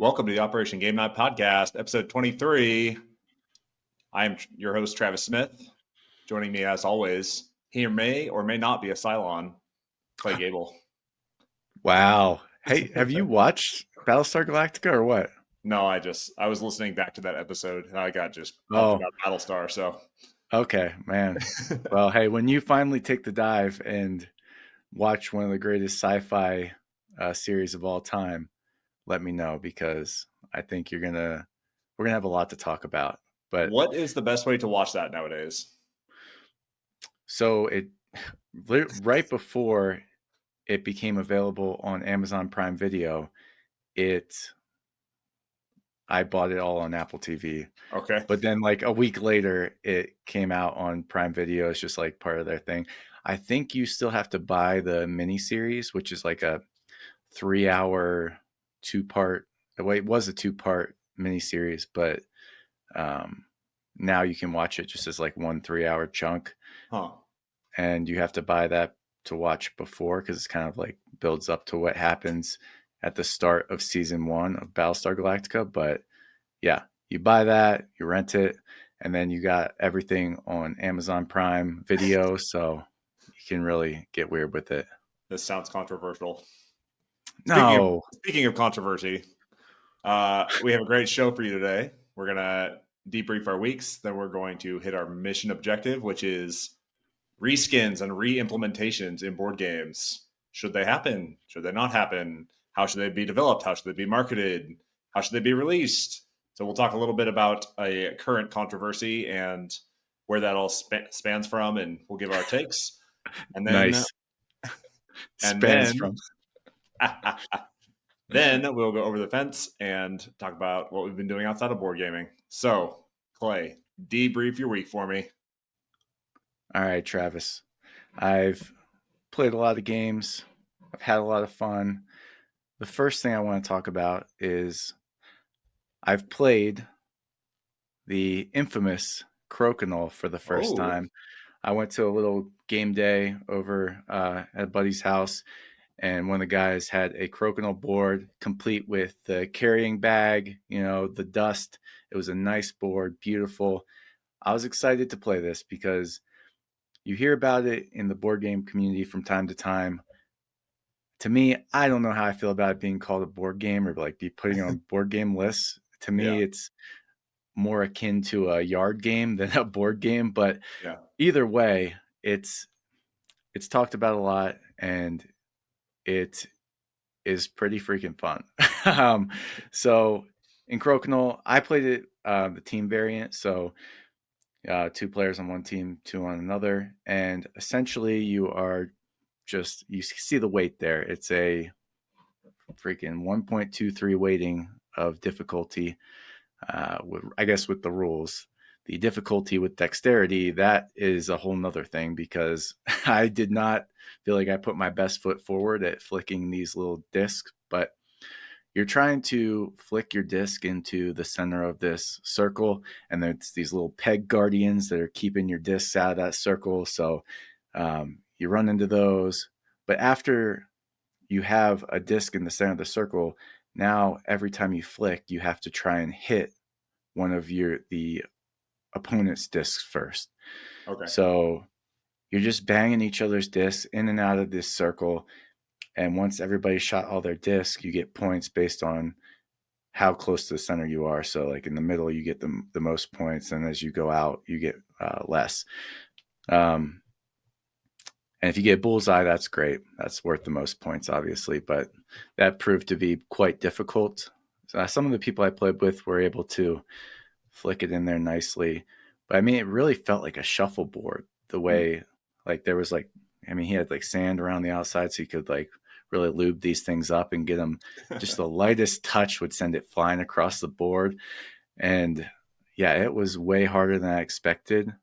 Welcome to the Operation Game Night podcast, episode 23. I am your host, Travis Smith. Joining me, as always, he may or may not be a Cylon, Clay Gable. Wow. Hey, have you watched Battlestar Galactica or what? No, I was listening back to that episode and I got just pumped about Battlestar. So, okay, man. Well, hey, when you finally take the dive and watch one of the greatest sci-fi series of all time, let me know because I think we're gonna have a lot to talk about. But what is the best way to watch that nowadays? So right before it became available on Amazon Prime Video, I bought it all on Apple TV. Okay. But then like a week later, it came out on Prime Video. It's just like part of their thing. I think you still have to buy the miniseries, which is like a 3-hour, two-part. Well, it was a two-part miniseries, but now you can watch it just as like one 3-hour chunk. Huh. And you have to buy that to watch before because it's kind of like builds up to what happens at the start of season 1 of Battlestar Galactica. But yeah, you buy that, you rent it, and then you got everything on Amazon Prime Video, so you can really get weird with it. This sounds controversial. No. Speaking of controversy, we have a great show for you today. We're going to debrief our weeks, then we're going to hit our mission objective, which is reskins and re-implementations in board games. Should they happen? Should they not happen? How should they be developed? How should they be marketed? How should they be released? So we'll talk a little bit about a current controversy and where that all spans from, and we'll give our takes. And then, nice. Then we'll go over the fence and talk about what we've been doing outside of board gaming. So, Clay, debrief your week for me. All right, Travis. I've played a lot of games. I've had a lot of fun. The first thing I want to talk about is I've played the infamous Crokinole for the first time. I went to a little game day over at a buddy's house, and one of the guys had a Crokinole board complete with the carrying bag, the dust. It was a nice board, beautiful. I was excited to play this because you hear about it in the board game community from time to time. To me, I don't know how I feel about it being called a board game or like be putting on board game lists. To me, It's more akin to a yard game than a board game. But either way, it's talked about a lot and it is pretty freaking fun. So in Crokinole, I played it the team variant. So 2 players on one team, 2 on another. And essentially you see the weight there. It's a freaking 1.23 weighting of difficulty, I guess with the rules. The difficulty with dexterity, that is a whole nother thing because I did not feel like I put my best foot forward at flicking these little discs, but you're trying to flick your disc into the center of this circle, and there's these little peg guardians that are keeping your discs out of that circle. So you run into those. But after you have a disc in the center of the circle, now every time you flick, you have to try and hit one of the opponent's discs first. Okay. So you're just banging each other's discs in and out of this circle. And once everybody shot all their discs, you get points based on how close to the center you are. So like in the middle, you get the most points. And as you go out, you get less. And if you get bullseye, that's great. That's worth the most points, obviously. But that proved to be quite difficult. So some of the people I played with were able to flick it in there nicely. But I mean, it really felt like a shuffleboard the way, like there was he had like sand around the outside so you could like really lube these things up and get them just the lightest touch would send it flying across the board. And yeah, it was way harder than I expected,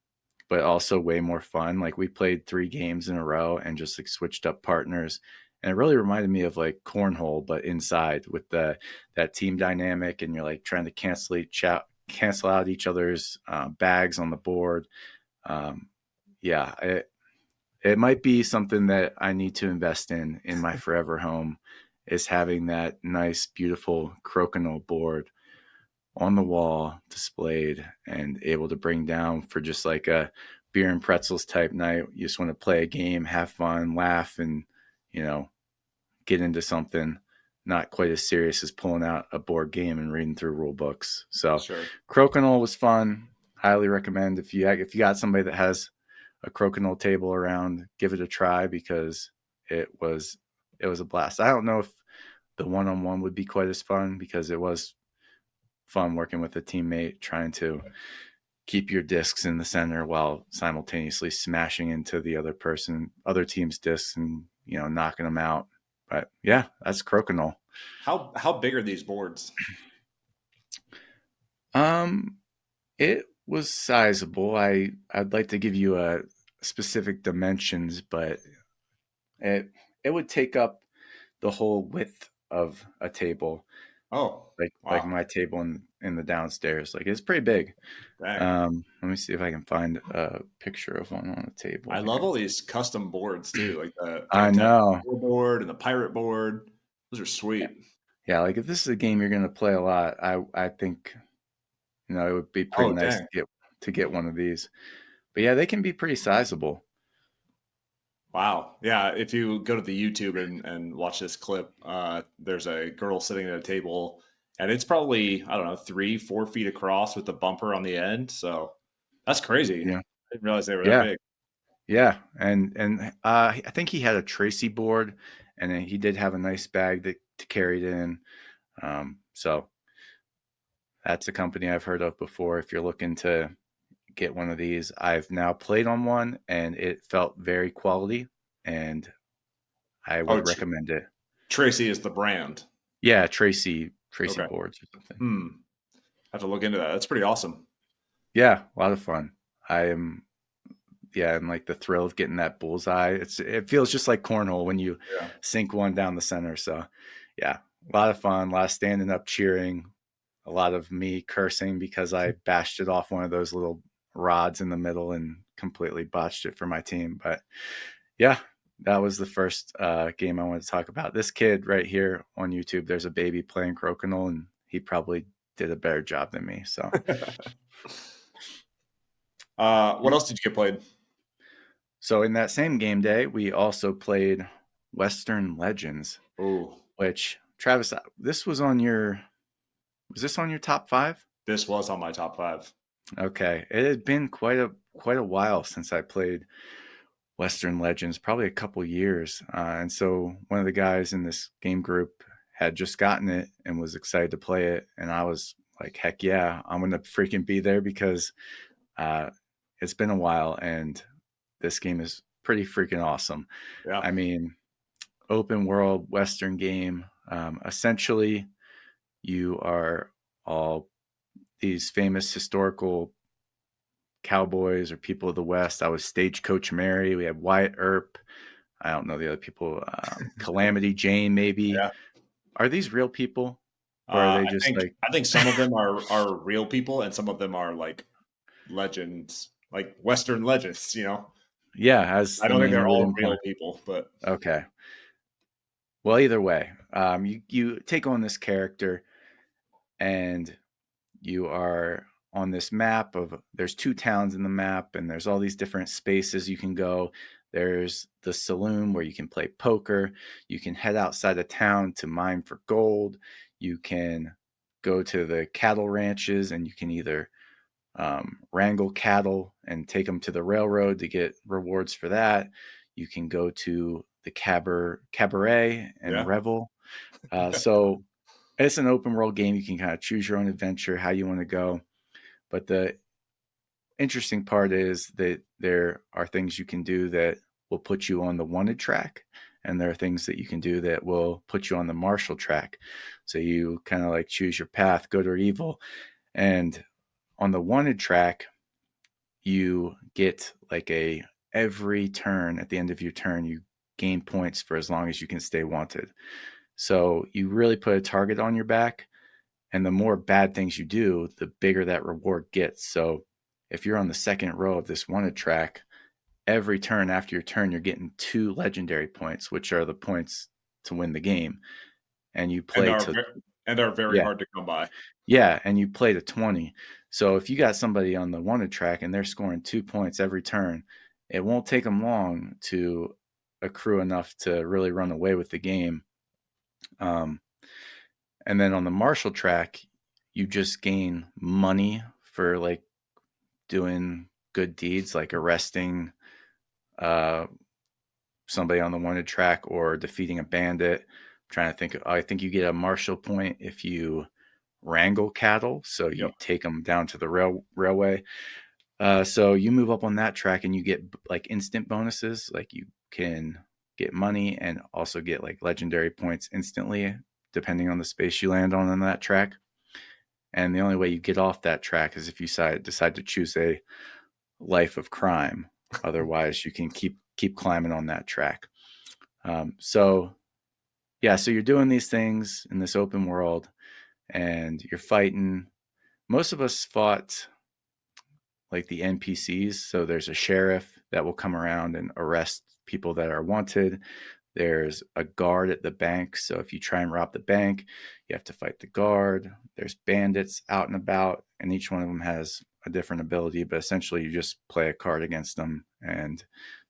but also way more fun. Like we played 3 games in a row and just like switched up partners. And it really reminded me of like cornhole, but inside with that team dynamic. And you're like trying to cancel out each other's bags on the board. It might be something that I need to invest in my forever home is having that nice, beautiful Crokinole board on the wall displayed and able to bring down for just like a beer and pretzels type night. You just want to play a game, have fun, laugh, and, get into something not quite as serious as pulling out a board game and reading through rule books. So Sure. Crokinole was fun. Highly recommend if you got somebody that has a Crokinole table around, give it a try because it was a blast. I don't know if the one-on-one would be quite as fun because it was fun working with a teammate trying to keep your discs in the center while simultaneously smashing into the other team's discs and, knocking them out. But yeah, that's Crokinole. How big are these boards? It was sizable. I'd like to give you a specific dimensions, but it would take up the whole width of a table, Oh, like wow. my table in the downstairs. Like it's pretty big. Dang. Let me see if I can find a picture of one on a table I love here. all these custom boards too, like the I Fantastic know. Four board and the Pirate board. Those are sweet. Yeah, like if this is a game you're going to play a lot, I think it would be pretty Oh, nice dang. to get one of these. But yeah, they can be pretty sizable. Wow. Yeah. If you go to the YouTube and watch this clip, there's a girl sitting at a table and it's probably, I don't know, 3, 4 feet across with the bumper on the end. So that's crazy. Yeah. I didn't realize they were that Yeah. big. Yeah, and I think he had a Tracy board, and then he did have a nice bag that to carry it in. So that's a company I've heard of before. If you're looking to get one of these, I've now played on one, and it felt very quality, and I Oh, would recommend it. Tracy is the brand. Yeah, Tracy Okay. boards or something. Hmm. Have to look into that. That's pretty awesome. Yeah, a lot of fun. I am Yeah, and like the thrill of getting that bullseye. It feels just like cornhole when you Yeah. sink one down the center. So yeah, a lot of fun, a lot of standing up cheering, a lot of me cursing because I bashed it off one of those little rods in the middle and completely botched it for my team. But yeah, that was the first game I wanted to talk about. This kid right here on YouTube, there's a baby playing Crokinole, and he probably did a better job than me. So What else did you get played? So in that same game day, we also played Western Legends, Oh, which Travis, was this on your top five? this was on my top 5. Okay. It had been quite a while since I played Western Legends, probably a couple years. And so one of the guys in this game group had just gotten it and was excited to play it. And I was like, heck yeah, I'm going to freaking be there because uh, it's been a while and this game is pretty freaking awesome. Yeah. I mean, open world Western game. Essentially, you are all these famous historical cowboys or people of the West. I was Stagecoach Mary. We had Wyatt Earp. I don't know the other people. Calamity Jane, maybe. Yeah. Are these real people, or are they I just think like? I think some of them are real people and some of them are like legends, like Western legends, you know. Yeah, as I the don't think name they're really all implies. real people, but Okay. Well, either way, you take on this character, and you are on this map of there's two towns in the map and there's all these different spaces you can go. There's the saloon where you can play poker. You can head outside of town to mine for gold. You can go to the cattle ranches and you can either wrangle cattle and take them to the railroad to get rewards for that. You can go to the cabaret and yeah. revel. So it's an open world game. You can kind of choose your own adventure, how you want to go. But the interesting part is that there are things you can do that will put you on the wanted track, and there are things that you can do that will put you on the martial track. So you kind of like choose your path, good or evil. And on the wanted track, you get like every turn at the end of your turn, you gain points for as long as you can stay wanted. So you really put a target on your back. And the more bad things you do, the bigger that reward gets. So if you're on the second row of this wanted track, every turn after your turn, you're getting 2 legendary points, which are the points to win the game. and you and play are to and are very yeah, hard to come by. yeah, and you play to 20. So if you got somebody on the wanted track and they're scoring 2 points every turn, it won't take them long to accrue enough to really run away with the game. Um, and then on the Marshall track, you just gain money for like doing good deeds, like arresting uh, somebody on the wanted track or defeating a bandit. I'm trying to think. I think you get a Marshall point if you wrangle cattle, so you Yep. take them down to the railway. So you move up on that track and you get like instant bonuses, like you can get money and also get like legendary points instantly, depending on the space you land on that track. And the only way you get off that track is if you decide to choose a life of crime. Otherwise, you can keep climbing on that track. So yeah, so you're doing these things in this open world, and you're fighting. Most of us fought like the NPCs. So there's a sheriff that will come around and arrest people that are wanted. There's a guard at the bank. So if you try and rob the bank, you have to fight the guard. There's bandits out and about, and each one of them has a different ability, but essentially you just play a card against them, and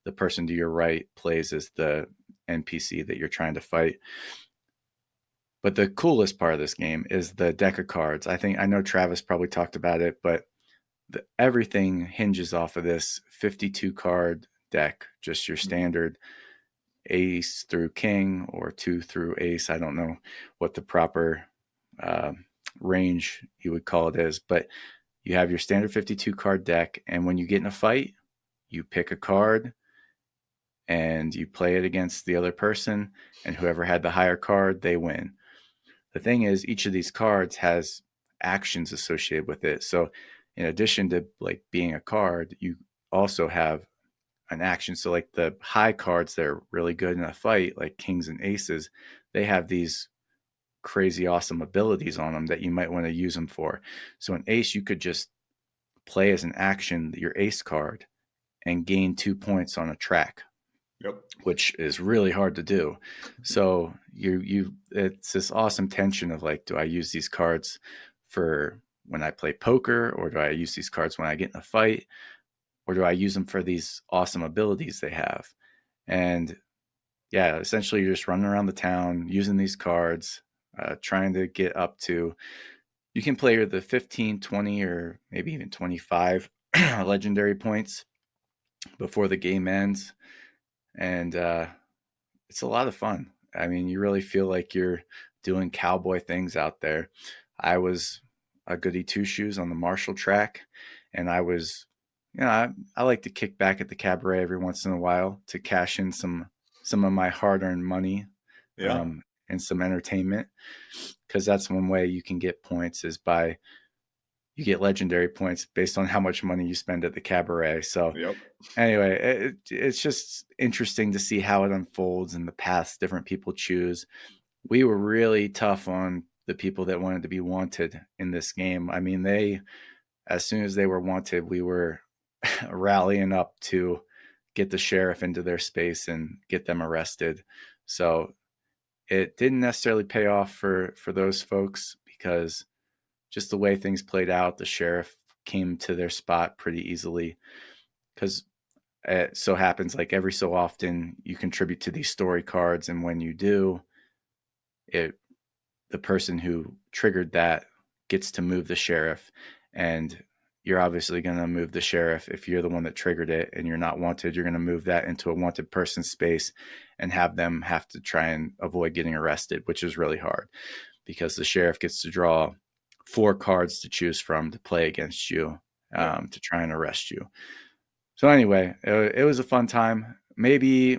the person to your right plays as the NPC that you're trying to fight. But the coolest part of this game is the deck of cards. I know Travis probably talked about it, but everything hinges off of this 52 card deck, just your standard ace through king or two through ace. I don't know what the proper uh, range you would call it is, but you have your standard 52 card deck. And when you get in a fight, you pick a card and you play it against the other person. And whoever had the higher card, they win. The thing is, each of these cards has actions associated with it. So in addition to like being a card, you also have an action. So like the high cards that are really good in a fight, like kings and aces, they have these crazy awesome abilities on them that you might want to use them for. So an ace, you could just play as an action your ace card and gain 2 points on a track, Yep. which is really hard to do. So it's this awesome tension of like, do I use these cards for when I play poker, or do I use these cards when I get in a fight, or do I use them for these awesome abilities they have? And yeah, essentially you're just running around the town using these cards, trying to get up to, you can play the 15, 20, or maybe even 25 legendary points before the game ends. And it's a lot of fun. I mean, you really feel like you're doing cowboy things out there. I was a goody two shoes on the Marshall track, and I was, I like to kick back at the cabaret every once in a while to cash in some of my hard earned money, Yeah. and some entertainment, because that's one way you can get points is by you get legendary points based on how much money you spend at the cabaret. So Yep. anyway, it's just interesting to see how it unfolds and the paths different people choose. We were really tough on the people that wanted to be wanted in this game. I mean, as soon as they were wanted, we were rallying up to get the sheriff into their space and get them arrested. So it didn't necessarily pay off for those folks, because just the way things played out, the sheriff came to their spot pretty easily, because it so happens like every so often you contribute to these story cards, and when you do, it the person who triggered that gets to move the sheriff. And you're obviously going to move the sheriff if you're the one that triggered it and you're not wanted. You're going to move that into a wanted person space and have them have to try and avoid getting arrested, which is really hard because the sheriff gets to draw 4 cards to choose from to play against you, Yep. to try and arrest you. So anyway, it was a fun time. Maybe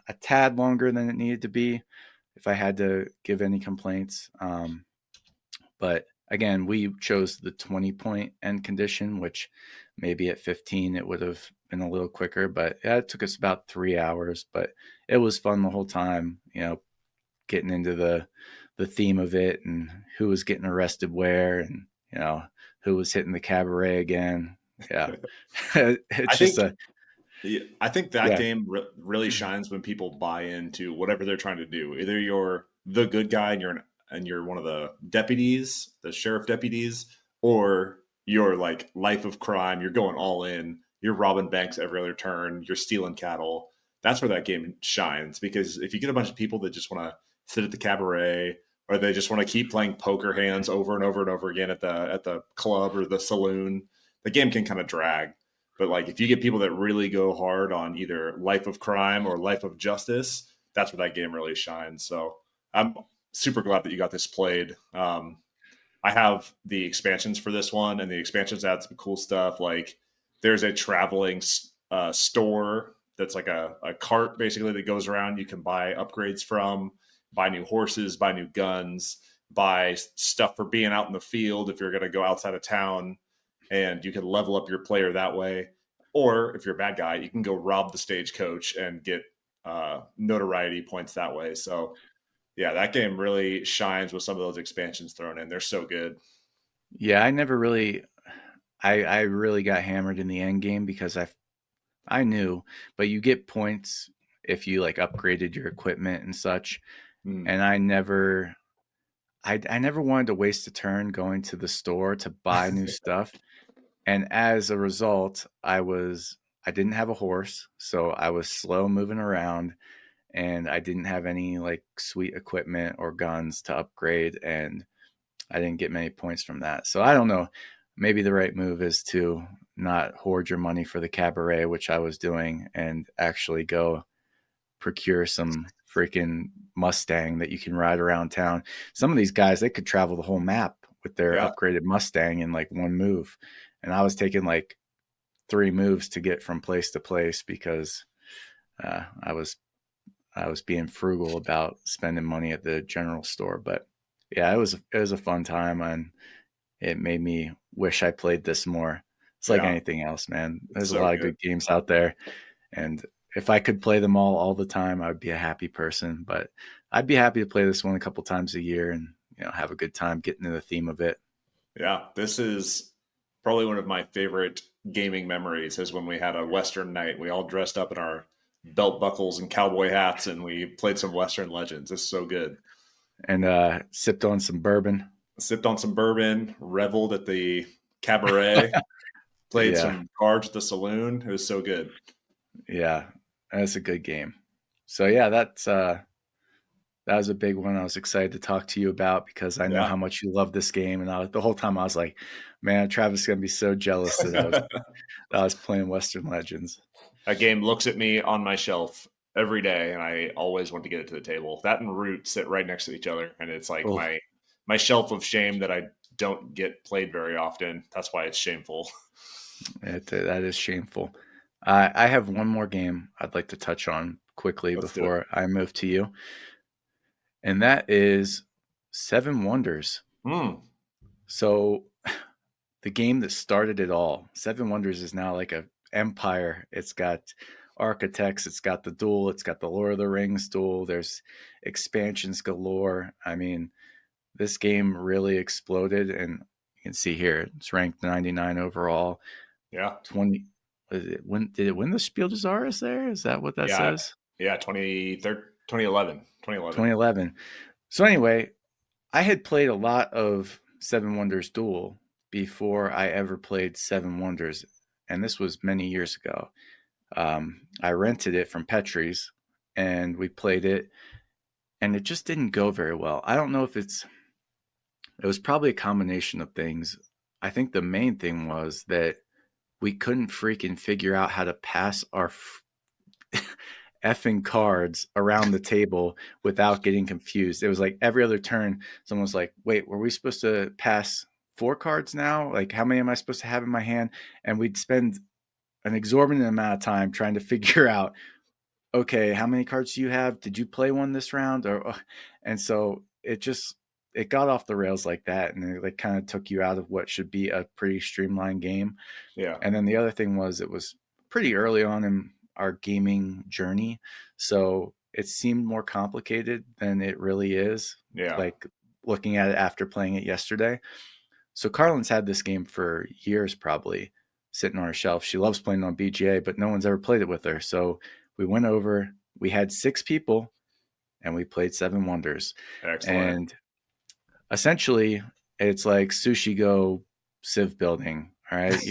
a tad longer than it needed to be if I had to give any complaints. But again, we chose the 20-point end condition, which maybe at 15 it would have been a little quicker. But yeah, it took us about 3 hours, but it was fun the whole time, getting into the theme of it and who was getting arrested where, and who was hitting the cabaret again. Yeah. I It's just think a Yeah, I think that yeah. game really shines when people buy into whatever they're trying to do. Either you're the good guy and you're one of the deputies, the sheriff deputies, or you're like life of crime. You're going all in. You're robbing banks every other turn. You're stealing cattle. That's where that game shines because if you get a bunch of people that just want to sit at the cabaret or they just want to keep playing poker hands over and over and over again at the club or the saloon, the game can kind of drag. But like if you get people that really go hard on either life of crime or life of justice, that's where that game really shines. So I'm super glad that you got this played. I have the expansions for this one, and the expansions add some cool stuff. Like there's a traveling store that's like a cart basically that goes around. You can buy upgrades from, buy new horses, buy new guns, buy stuff for being out in the field if you're going to go outside of town, and you can level up your player that way. Or if you're a bad guy, you can go rob the stagecoach and get notoriety points that way. So yeah, that game really shines with some of those expansions thrown in. They're so good. Yeah, I never really I really got hammered in the end game because I knew, but you get points if you like upgraded your equipment and such. Mm. And I never wanted to waste a turn going to the store to buy new stuff. And as a result, I didn't have a horse, so I was slow moving around and I didn't have any like sweet equipment or guns to upgrade, and I didn't get many points from that. So I don't know. Maybe the right move is to not hoard your money for the cabaret, which I was doing, and actually go procure some freaking Mustang that you can ride around town. Some of these guys, they could travel the whole map with their Yeah. upgraded Mustang in like one move. And I was taking like 3 moves to get from place to place because uh, I was I was being frugal about spending money at the general store. But yeah, it was a fun time, and it made me wish I played this more. It's like Yeah. anything else, man. It's There's a so lot of good. good games out there, and if I could play them all the time, I would be a happy person. But I'd be happy to play this one a couple times a year and have a good time getting in the theme of it. Yeah. This is probably one of my favorite gaming memories is when we had a Western night. We all dressed up in our belt buckles and cowboy hats and we played some Western Legends. It's so good. And sipped on some bourbon. Sipped on some bourbon, reveled at the cabaret, played Yeah, some cards at the saloon. It was so good. yeah, that's a good game. So yeah, that was a big one. I was excited to talk to you about because I know Yeah. how much you love this game, and the whole time I was like, man, Travis is gonna be so jealous that I was playing Western Legends. That game looks at me on my shelf every day, and I always want to get it to the table. That and Root sit right next to each other, and it's like Oh, my shelf of shame that I don't get played very often. That's why it's shameful. that is shameful. I have one more game I'd like to touch on quickly Let's do it. before I move to you, and that is Seven Wonders. Mm, So the game that started it all, Seven Wonders, is now like a empire. It's got architects, it's got the duel, it's got the Lord of the Rings duel. There's expansions galore. I mean, this game really exploded, and you can see here it's ranked 99 overall. yeah, 20. Did it win the Spiel des Jahres? There is that what that yeah, says? yeah. 2011, 2011. 2011. So anyway, I had played a lot of Seven Wonders Duel before I ever played Seven Wonders, and this was many years ago. I rented it from Petrie's, and we played it, and it just didn't go very well. I don't know if it was probably a combination of things. I think the main thing was that we couldn't freaking figure out how to pass our effing cards around the table without getting confused. It was like every other turn, someone was like, wait, were we supposed to pass 4 cards now? Like, how many am I supposed to have in my hand? And we'd spend an exorbitant amount of time trying to figure out, okay, how many cards do you have? Did you play one this round? And so it got off the rails like that, and it like kind of took you out of what should be a pretty streamlined game. Yeah, And then the other thing was it was pretty early on in our gaming journey, so it seemed more complicated than it really is. yeah, Like looking at it after playing it yesterday. So Carlin's had this game for years, probably sitting on her shelf. She loves playing on BGA, but no one's ever played it with her. So we went over. We had 6 people, and we played Seven Wonders. Excellent. And essentially, it's like Sushi Go Civ building. All right,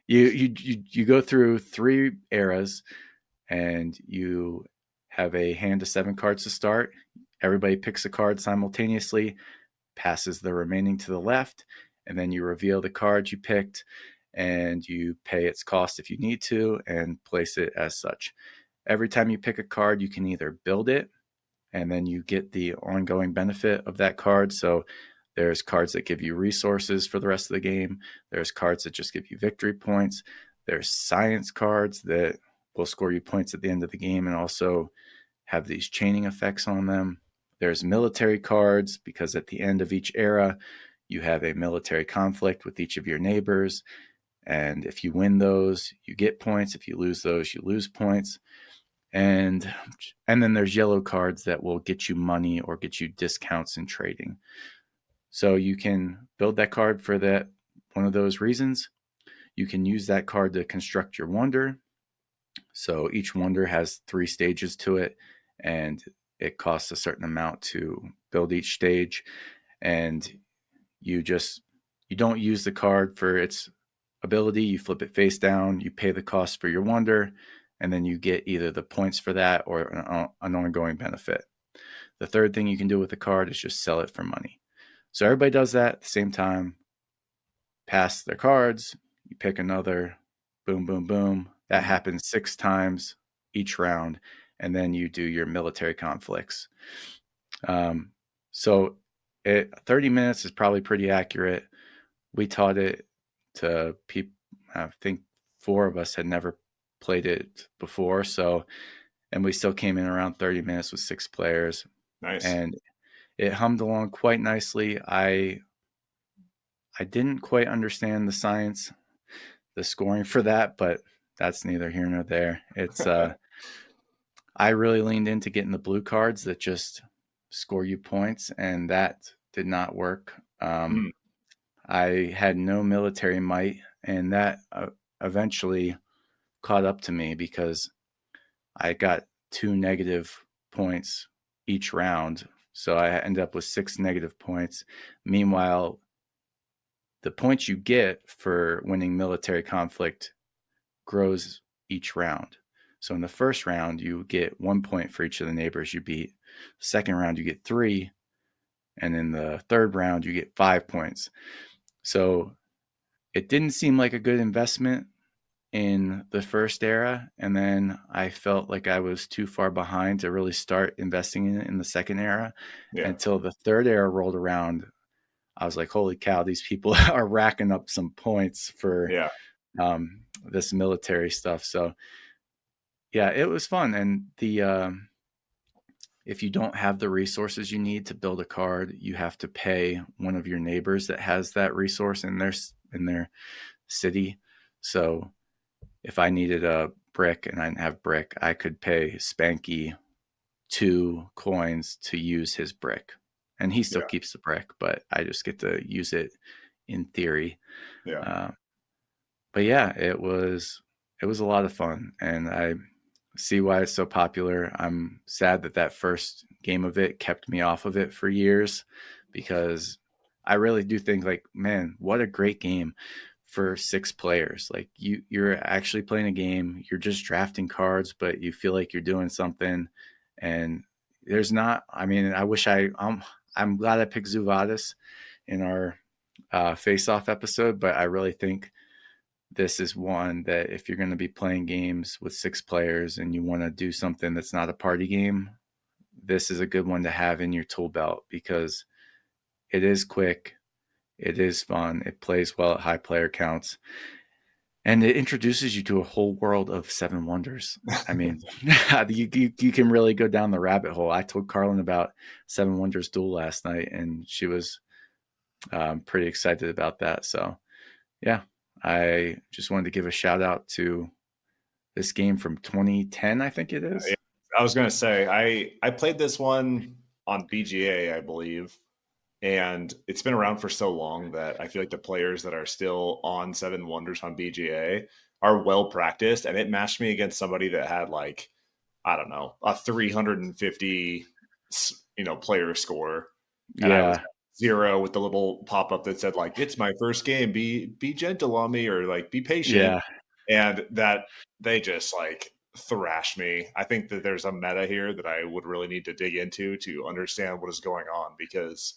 you go through 3 eras, and you have a hand of 7 cards to start. Everybody picks a card simultaneously, passes the remaining to the left, and then you reveal the card you picked, and you pay its cost if you need to, and place it as such. Every time you pick a card, you can either build it, and then you get the ongoing benefit of that card. So there's cards that give you resources for the rest of the game. There's cards that just give you victory points. There's science cards that will score you points at the end of the game and also have these chaining effects on them. There's military cards, because at the end of each era, you have a military conflict with each of your neighbors. And if you win those, you get points. If you lose those, you lose points. And then there's yellow cards that will get you money or get you discounts in trading. So you can build that card for that one of those reasons. You can use that card to construct your wonder. So each wonder has 3 stages to it, and it costs a certain amount to build each stage. And you don't use the card for its ability. You flip it face down, you pay the cost for your wonder, and then you get either the points for that or an ongoing benefit. The third thing you can do with the card is just sell it for money. So everybody does that at the same time, pass their cards, you pick another, boom, boom, boom. That happens 6 times each round, and then you do your military conflicts. So 30 minutes is probably pretty accurate. We taught it to people. I think 4 of us had never played it before. So, and we still came in around 30 minutes with 6 players. Nice. And it hummed along quite nicely. I didn't quite understand the science, the scoring for that, but that's neither here nor there. It's I really leaned into getting the blue cards that just score you points, and that did not work. I had no military might, and that eventually caught up to me because I got 2 negative points each round. So I ended up with 6 negative points. Meanwhile, the points you get for winning military conflict grows each round. So in the first round, you get 1 point for each of the neighbors you beat. The second round, you get 3. And in the third round, you get 5 points. So it didn't seem like a good investment in the first era. And then I felt like I was too far behind to really start investing in it in the second era. Yeah. Until the third era rolled around. I was like, holy cow, these people are racking up some points for this military stuff. So yeah, it was fun. And if you don't have the resources you need to build a card, you have to pay one of your neighbors that has that resource in their city. So if I needed a brick and I didn't have brick, I could pay Spanky 2 coins to use his brick. And he still keeps the brick, but I just get to use it in theory. Yeah. But yeah, it was a lot of fun, and I see why it's so popular. I'm sad that first game of it kept me off of it for years, because I really do think, like, man, what a great game for 6 players. Like, you're actually playing a game. You're just drafting cards, but you feel like you're doing something. And there's not. I mean, I'm glad I picked Zuvadis in our face-off episode, but I really think this is one that if you're going to be playing games with 6 players and you want to do something that's not a party game, this is a good one to have in your tool belt, because it is quick, it is fun, it plays well at high player counts, and it introduces you to a whole world of 7 wonders. I mean, you can really go down the rabbit hole. I told Carlin about 7 Wonders Duel last night, and she was pretty excited about that. So yeah, I just wanted to give a shout out to this game from 2010, I think it is. I was going to say, I played this one on BGA, I believe, and it's been around for so long that I feel like the players that are still on 7 Wonders on BGA are well practiced, and it matched me against somebody that had, like, I don't know, a 350 player score, and I was Yeah. 0 with the little pop up that said like, "It's my first game. Be gentle on me," or like, "Be patient." Yeah. And that they just like thrash me. I think that there's a meta here that I would really need to dig into to understand what is going on, because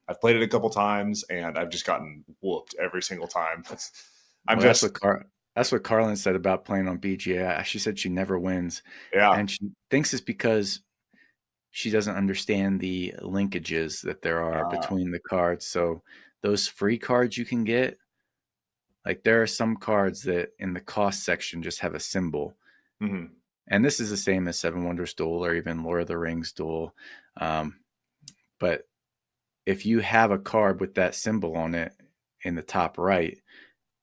I've played it a couple times and I've just gotten whooped every single time. I'm Well, just that's what Carlin said about playing on BGA. She said she never wins, yeah. and she thinks it's because she doesn't understand the linkages that there are Uh, between the cards. So those free cards you can get, like there are some cards that in the cost section just have a symbol. mhm. And this is the same as Seven Wonders Duel or even Lord of the Rings Duel. But if you have a card with that symbol on it in the top right,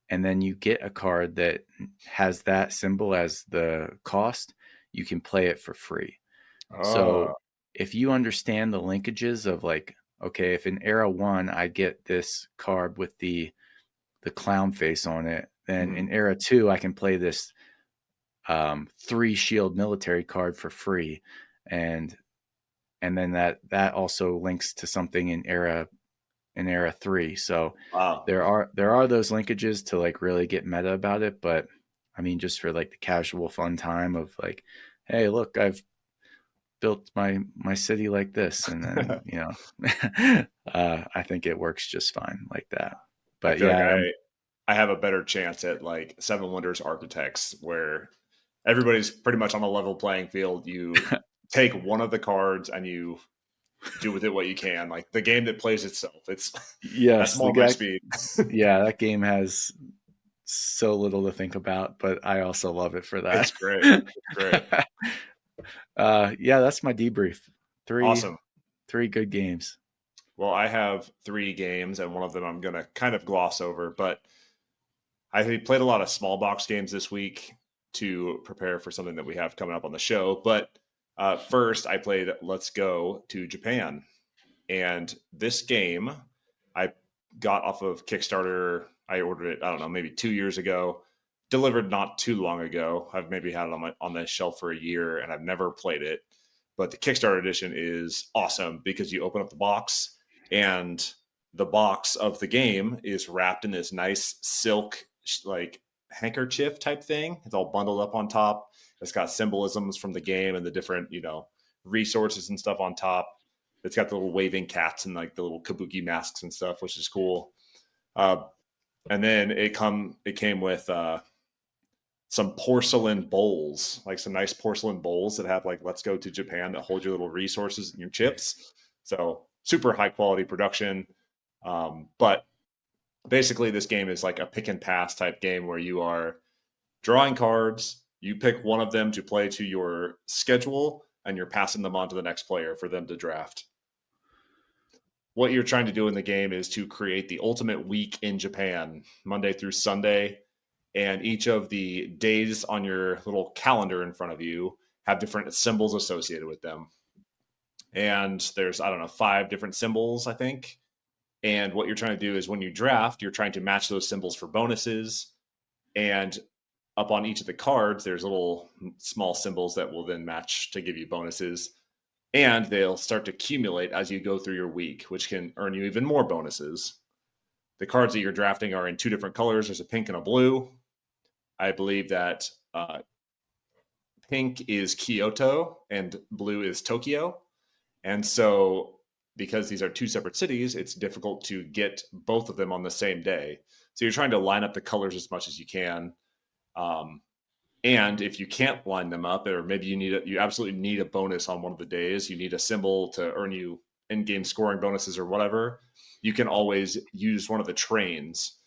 and then you get a card that has that symbol as the cost, you can play it for free. Oh, So if you understand the linkages of like, okay, if in era 1 I get this card with the clown face on it, then mhm. in era 2 I can play this 3 shield military card for free, and then that also links to something in era 3. So Wow. there are those linkages to like really get meta about it, but I mean just for like the casual fun time of like, hey, look, I've built my city like this, and then I think it works just fine like that. I But feel like yeah, I have a better chance at like Seven Wonders Architects, where everybody's pretty much on a level playing field. You take one of the cards and you do with it what you can. Like the game that plays itself. It's at yes, the small range guy, speed. yeah, that game has so little to think about, but I also love it for that. It's great. It's great. Yeah, that's my debrief. Three Awesome. three good games. Well, I have 3 games, and one of them I'm going to kind of gloss over, but I played a lot of small box games this week to prepare for something that we have coming up on the show. But first, I played Let's Go to Japan. And this game I got off of Kickstarter. I ordered it, I don't know, maybe 2 years ago. Delivered not too long ago. I've maybe had it on the shelf for a year, and I've never played it. But the Kickstarter edition is awesome because you open up the box, and the box of the game is wrapped in this nice silk like handkerchief type thing. It's all bundled up on top. It's got symbolisms from the game and the different, resources and stuff on top. It's got the little waving cats and like the little kabuki masks and stuff, which is cool. Uh, and then it came with some porcelain bowls, like some nice porcelain bowls that have like "Let's Go to Japan" that hold your little resources and your chips. So super high quality production. But basically, this game is like a pick and pass type game where you are drawing cards. You pick one of them to play to your schedule, and you're passing them on to the next player for them to draft. What you're trying to do in the game is to create the ultimate week in Japan, Monday through Sunday. And each of the days on your little calendar in front of you have different symbols associated with them. And there's, I don't know, 5 different symbols, I think. And what you're trying to do is when you draft, you're trying to match those symbols for bonuses. And up on each of the cards, there's little small symbols that will then match to give you bonuses. And they'll start to accumulate as you go through your week, which can earn you even more bonuses. The cards that you're drafting are in 2 different colors. There's a pink and a blue. I believe that pink is Kyoto and blue is Tokyo. And so, because these are 2 separate cities, it's difficult to get both of them on the same day. So, you're trying to line up the colors as much as you can. Um, and if you can't line them up, or maybe you absolutely need a bonus on one of the days, you need a symbol to earn you in-game scoring bonuses or whatever, you can always use one of the trains,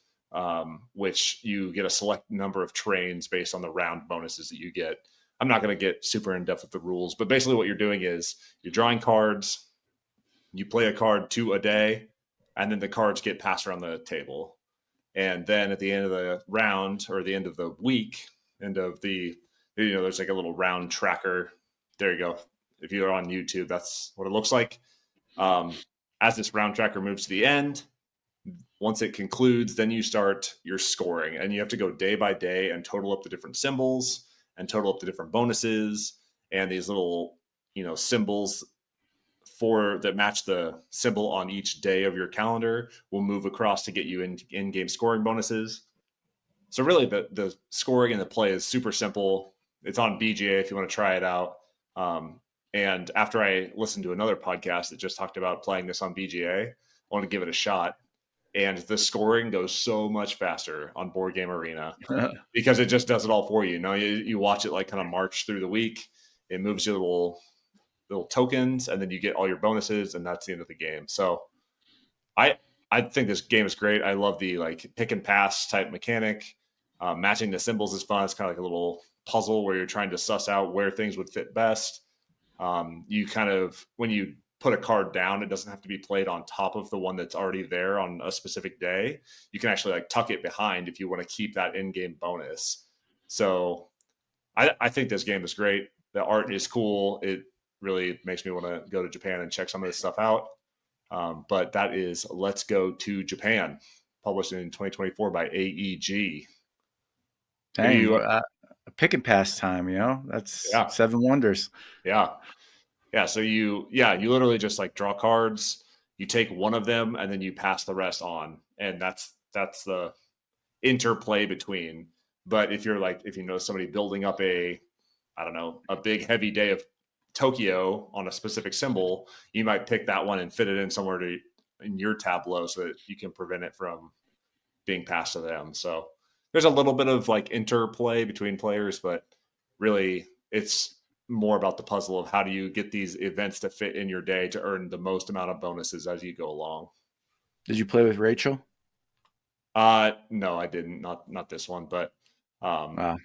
which you get a select number of trains based on the round bonuses that you get. I'm not going to get super in depth with the rules, but basically what you're doing is you're drawing cards, you play a card 2 a day, and then the cards get passed around the table. And then at the end of the round or the end of the week, end of the, there's like a little round tracker. There you go. If you're on YouTube, that's what it looks like. Um, as this round tracker moves to the end, once it concludes, then you start your scoring, and you have to go day by day and total up the different symbols and total up the different bonuses and these little, symbols that match the symbol on each day of your calendar will move across to get you in-game scoring bonuses. So really the scoring and the play is super simple. It's on BGA if you want to try it out. And after I listened to another podcast that just talked about playing this on BGA, I want to give it a shot. And the scoring goes so much faster on Board Game Arena because it just does it all for you. You watch it like kind of march through the week. It moves your little tokens, and then you get all your bonuses, and that's the end of the game. So I think this game is great. I love the like pick and pass type mechanic. Matching the symbols is fun. It's kind of like a little puzzle where you're trying to suss out where things would fit best. You kind of, when you put a card down, it doesn't have to be played on top of the one that's already there on a specific day. You can actually like tuck it behind if you want to keep that in-game bonus. So I think this game is great. The art is cool. It really makes me want to go to Japan and check some of this stuff out. But that is Let's Go to Japan, published in 2024 by AEG. Dang, a pick and pass time, that's 7 wonders. Yeah. So you literally just like draw cards, you take one of them, and then you pass the rest on. And that's the interplay between. But if you know somebody building up a big heavy day of Tokyo on a specific symbol, you might pick that one and fit it in somewhere in your tableau so that you can prevent it from being passed to them. So there's a little bit of like interplay between players, but really it's more about the puzzle of how do you get these events to fit in your day to earn the most amount of bonuses as you go along. Did you play with Rachel? No, I didn't. Not this one, but on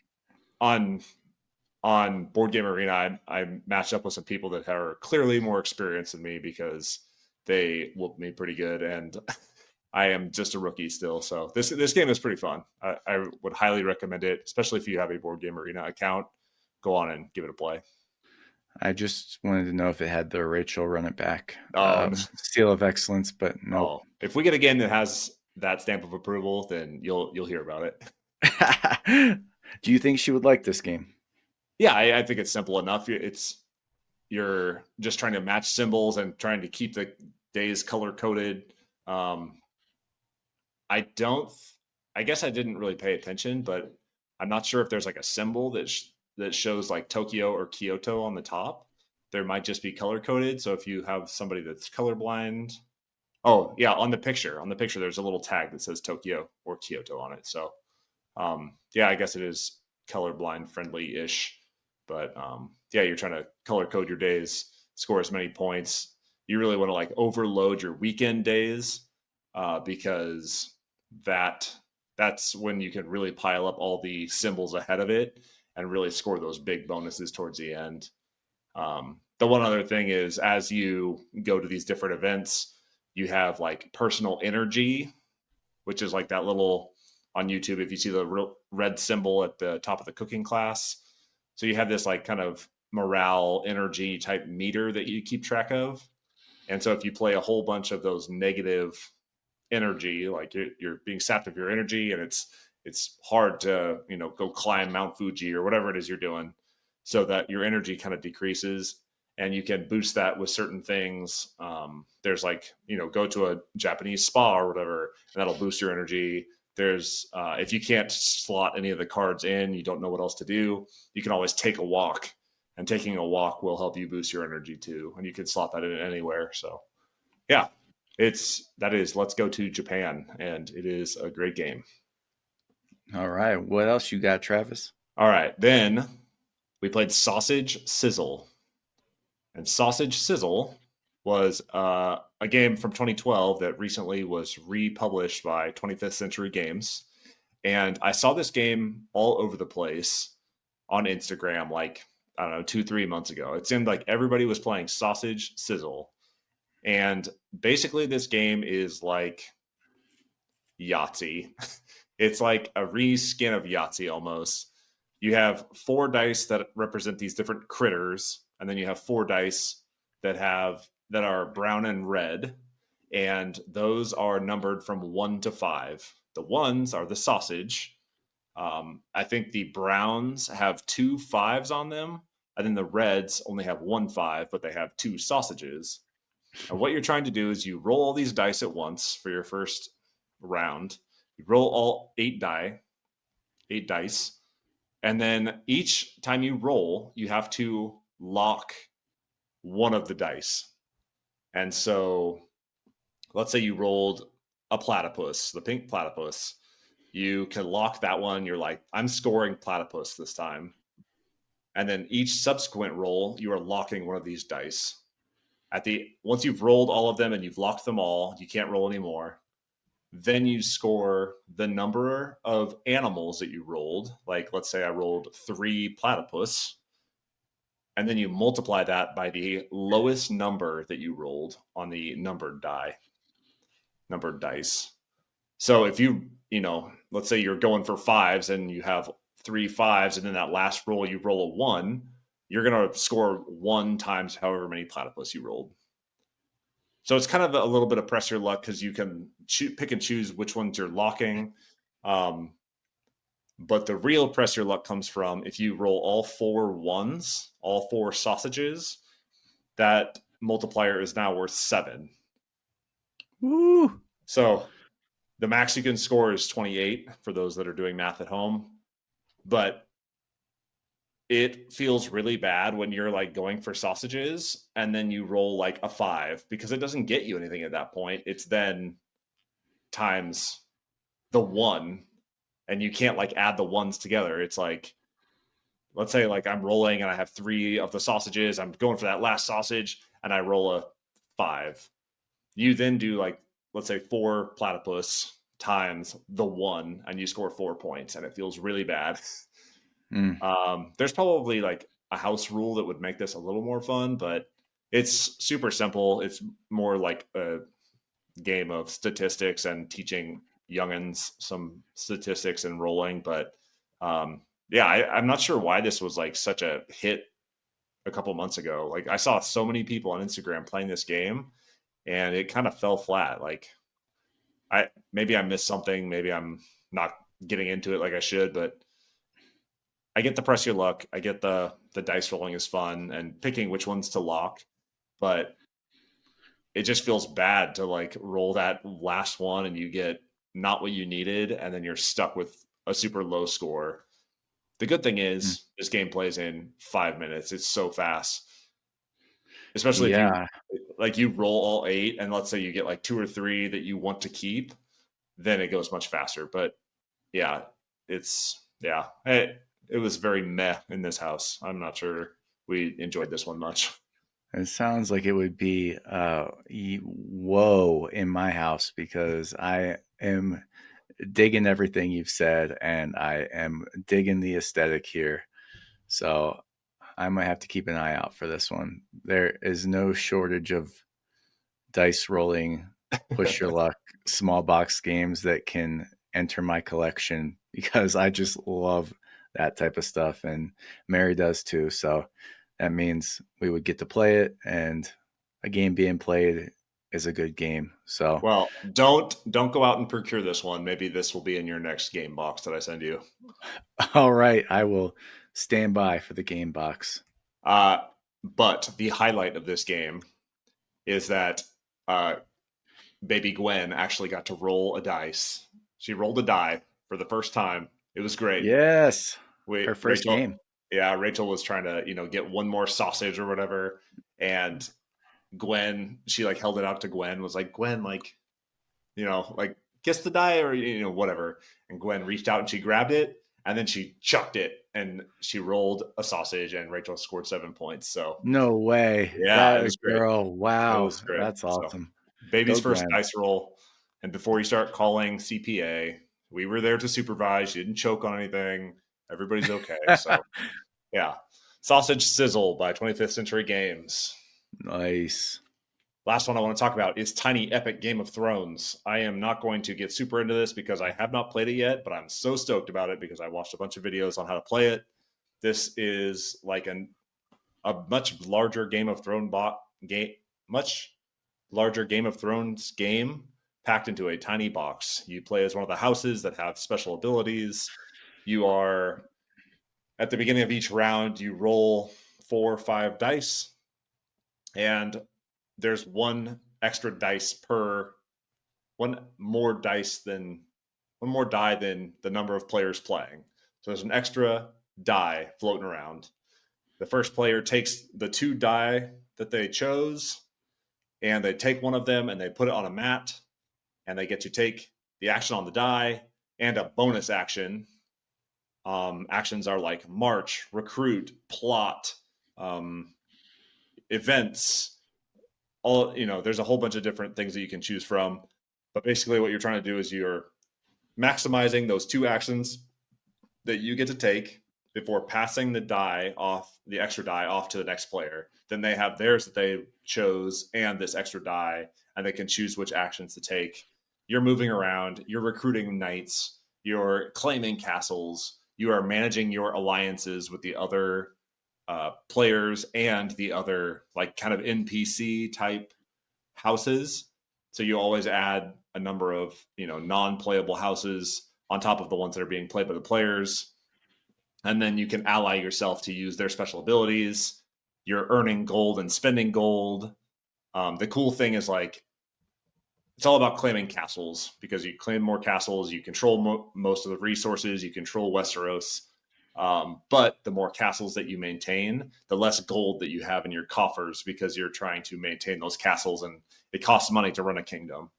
Board Game Arena, I matched up with some people that are clearly more experienced than me because they whooped me pretty good, and I am just a rookie still. So this game is pretty fun. I would highly recommend it, especially if you have a Board Game Arena account. Go on and give it a play. I just wanted to know if it had the Rachel run it back seal of excellence, but no. Oh, if we get a game that has that stamp of approval, then you'll hear about it. Do you think she would like this game? Yeah, I think it's simple enough. You're just trying to match symbols and trying to keep the days color coded. I guess I didn't really pay attention, but I'm not sure if there's like a symbol that shows like Tokyo or Kyoto on the top. There might just be color coded. So if you have somebody that's colorblind, on the picture, there's a little tag that says Tokyo or Kyoto on it. So I guess it is colorblind friendly ish, but you're trying to color code your days, score as many points. You really want to like overload your weekend days because that's when you can really pile up all the symbols ahead of it and really score those big bonuses towards the end. The one other thing is, as you go to these different events, you have like personal energy, which is like that little on YouTube, if you see the red symbol at the top of the cooking class. So you have this like kind of morale energy type meter that you keep track of. And so if you play a whole bunch of those negative energy, like you're being sapped of your energy, and it's hard to go climb Mount Fuji or whatever it is you're doing, so that your energy kind of decreases, and you can boost that with certain things. There's like go to a Japanese spa or whatever, and that'll boost your energy. There's if you can't slot any of the cards in, you don't know what else to do, you can always take a walk, and taking a walk will help you boost your energy too, and you can slot that in anywhere. So yeah, that is Let's Go to Japan, and it is a great game. All right, what else you got, Travis? All right, then we played Sausage Sizzle, and Sausage Sizzle was a game from 2012 that recently was republished by 25th Century Games. And I saw this game all over the place on Instagram, like, I don't know, 2-3 months ago. It seemed like everybody was playing Sausage Sizzle. And basically this game is like Yahtzee. It's like a reskin of Yahtzee almost. You have 4 dice that represent these different critters, and then you have 4 dice that are brown and red, and those are numbered from 1 to 5. The ones are the sausage. I think the browns have 2 5s on them, and then the reds only have 1 5, but they have 2 sausages. And what you're trying to do is you roll all these dice at once for your first round. You roll all 8 dice, and then each time you roll, you have to lock one of the dice. And so let's say you rolled a platypus, the pink platypus. You can lock that one. You're like, I'm scoring platypus this time. And then each subsequent roll, you are locking one of these dice. Once you've rolled all of them and you've locked them all, you can't roll anymore. Then you score the number of animals that you rolled. Like, let's say I rolled 3 platypus, and then you multiply that by the lowest number that you rolled on the numbered dice. So if let's say you're going for fives and you have 3 fives, and then that last roll you roll a 1, you're going to score 1 times however many platypus you rolled. So it's kind of a little bit of press your luck because you can pick and choose which ones you're locking. But the real press your luck comes from if you roll all 4 ones, all 4 sausages, that multiplier is now worth 7. Woo! So the max you can score is 28 for those that are doing math at home. But it feels really bad when you're like going for sausages and then you roll like a 5 because it doesn't get you anything at that point. It's then times the 1, and you can't like add the ones together. It's like, let's say like I'm rolling and I have 3 of the sausages. I'm going for that last sausage and I roll a 5. You then do like, let's say 4 platypus times the 1 and you score 4 points, and it feels really bad. There's probably like a house rule that would make this a little more fun, but it's super simple. It's more like a game of statistics and teaching youngins some statistics and rolling. But yeah, I'm not sure why this was like such a hit a couple months ago. Like I saw so many people on Instagram playing this game, and it kind of fell flat. Like maybe I missed something. Maybe I'm not getting into it like I should, but I get the press your luck. I get the dice rolling is fun and picking which ones to lock, but it just feels bad to like roll that last one and you get not what you needed, and then you're stuck with a super low score. The good thing is this game plays in 5 minutes. It's so fast, especially if Yeah. you roll all 8 and let's say you get like 2 or 3 that you want to keep, then it goes much faster. But yeah, it was very meh in this house. I'm not sure we enjoyed this one much. It sounds like it would be whoa in my house because I am digging everything you've said and I am digging the aesthetic here. So I might have to keep an eye out for this one. There is no shortage of dice rolling, push your luck, small box games that can enter my collection because I just love that type of stuff. And Mary does too. So that means we would get to play it, and a game being played is a good game. So, Well, don't go out and procure this one. Maybe this will be in your next game box that I send you. all right, I will stand by for the game box. But the highlight of this game is that baby Gwen actually got to roll a dice. She rolled a die for the first time. It was great. Yes, her first Rachel, game. yeah, Rachel was trying to get one more sausage or whatever, and Gwen, she like held it out to Gwen, was like, Gwen, like, like kiss the die or whatever. And Gwen reached out and she grabbed it and then she chucked it and she rolled a sausage and Rachel scored 7 points. So No way. yeah, it That was great. girl. It Wow. was great. That's So awesome. baby's Go, first Gwen. dice roll. And before you start calling CPA, we were there to supervise. You didn't choke on anything. Everybody's okay. So yeah. Sausage Sizzle by 25th Century Games. Nice. Last one I want to talk about is Tiny Epic Game of Thrones. I am not going to get super into this because I have not played it yet, but I'm so stoked about it because I watched a bunch of videos on how to play it. This is like a much larger Game of Thrones game packed into a tiny box. You play as one of the houses that have special abilities. You are at the beginning of each round, you roll 4 or 5 dice, and there's one extra dice per one more die than the number of players playing. So there's an extra die floating around. The first player takes the 2 die that they chose, and they take one of them and they put it on a mat, and they get to take the action on the die and a bonus action. Actions are like march, recruit, plot, events. There's a whole bunch of different things that you can choose from. But basically, what you're trying to do is you're maximizing those 2 actions that you get to take before passing the extra die off to the next player. Then they have theirs that they chose and this extra die, and they can choose which actions to take. You're moving around, you're recruiting knights, you're claiming castles, you are managing your alliances with the other players and the other like kind of NPC type houses. So you always add a number of non-playable houses on top of the ones that are being played by the players, and then you can ally yourself to use their special abilities. You're earning gold and spending gold. The cool thing is like it's all about claiming castles, because you claim more castles, you control most of the resources, you control Westeros. But the more castles that you maintain, the less gold that you have in your coffers, because you're trying to maintain those castles, and it costs money to run a kingdom.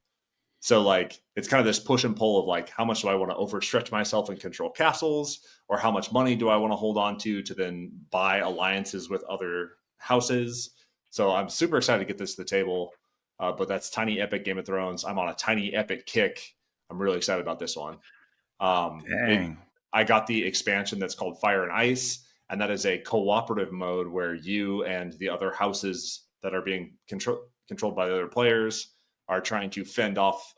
So like it's kind of this push and pull of like, how much do I want to overstretch myself and control castles, or how much money do I want to hold on to then buy alliances with other houses? So I'm super excited to get this to the table. But that's Tiny Epic Game of Thrones. I'm on a Tiny Epic kick. I'm really excited about this one. Dang. I got the expansion that's called Fire and Ice, and that is a cooperative mode where you and the other houses that are being controlled by the other players are trying to fend off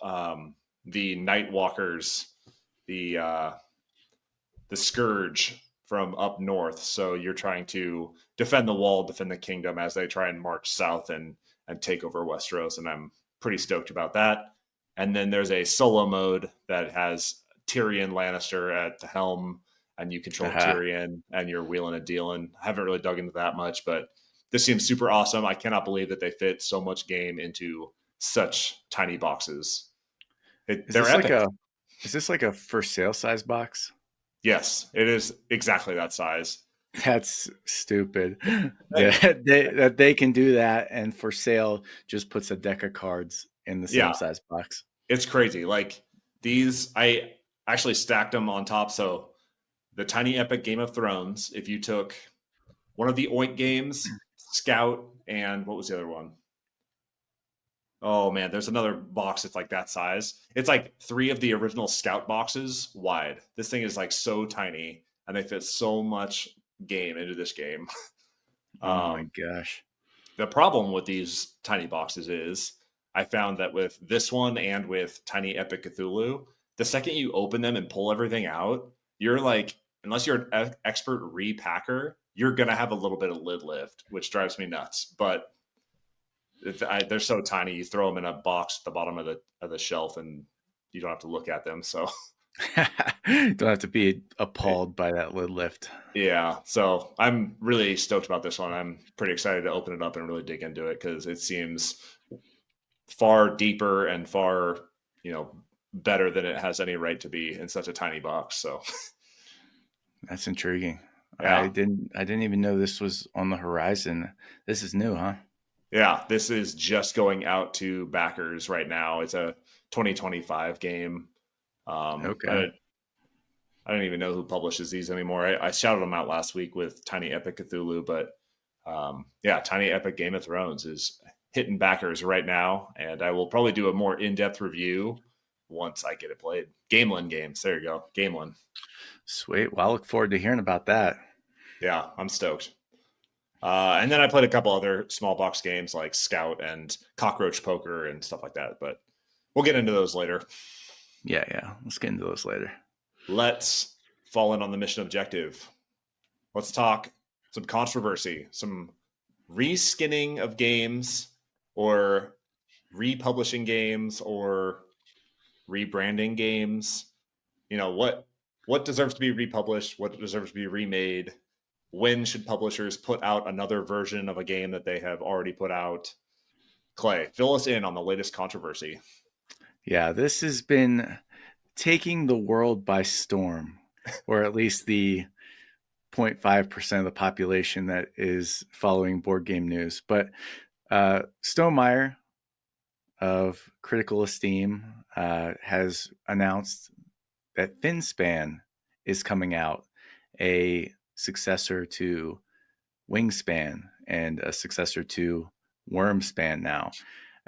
the Night Walkers, the Scourge from up north. So you're trying to defend the wall, defend the kingdom as they try and march south and take over Westeros, and I'm pretty stoked about that. And then there's a solo mode that has Tyrion Lannister at the helm, and you control Tyrion, and you're wheeling and dealing. I haven't really dug into that much, but this seems super awesome. I cannot believe that they fit so much game into such tiny boxes. They're epic. Is this like a for sale size box? Yes, it is exactly that size. That's stupid. That they can do that, and for sale just puts a deck of cards in the same size box. It's crazy. Like these, I actually stacked them on top. So the Tiny Epic Game of Thrones, if you took one of the Oink games, Scout, and what was the other one? Oh man, there's another box that's like that size. It's like 3 of the original Scout boxes wide. This thing is like so tiny, and they fit so much game into this game. Oh my gosh. The problem with these tiny boxes is I found that with this one and with Tiny Epic Cthulhu, the second you open them and pull everything out, you're like, unless you're an expert repacker, you're going to have a little bit of lid lift, which drives me nuts. But they're so tiny, you throw them in a box at the bottom of the shelf, and you don't have to look at them. So don't have to be appalled by that lid lift. Yeah, so I'm really stoked about this one. I'm pretty excited to open it up and really dig into it, because it seems far deeper and far, better than it has any right to be in such a tiny box. So that's intriguing. Yeah. I didn't even know this was on the horizon. This is new, huh? Yeah, this is just going out to backers right now. It's a 2025 game. Okay. I don't even know who publishes these anymore. I shouted them out last week with Tiny Epic Cthulhu, but Tiny Epic Game of Thrones is hitting backers right now, and I will probably do a more in-depth review once I get it played. Gamelin Games. There you go. Gamelin. Sweet. Well, I look forward to hearing about that. Yeah, I'm stoked. And then I played a couple other small box games like Scout and Cockroach Poker and stuff like that, but we'll get into those later. Yeah. Let's get into those later. Let's fall in on the mission objective. Let's talk some controversy, some reskinning of games, or republishing games, or rebranding games. What deserves to be republished, what deserves to be remade, when should publishers put out another version of a game that they have already put out. Clay, fill us in on the latest controversy. Yeah, this has been taking the world by storm, or at least the 0.5% of the population that is following board game news. But Stonemaier of Critical Esteem has announced that Finspan is coming out, a successor to Wingspan and a successor to Wormspan now.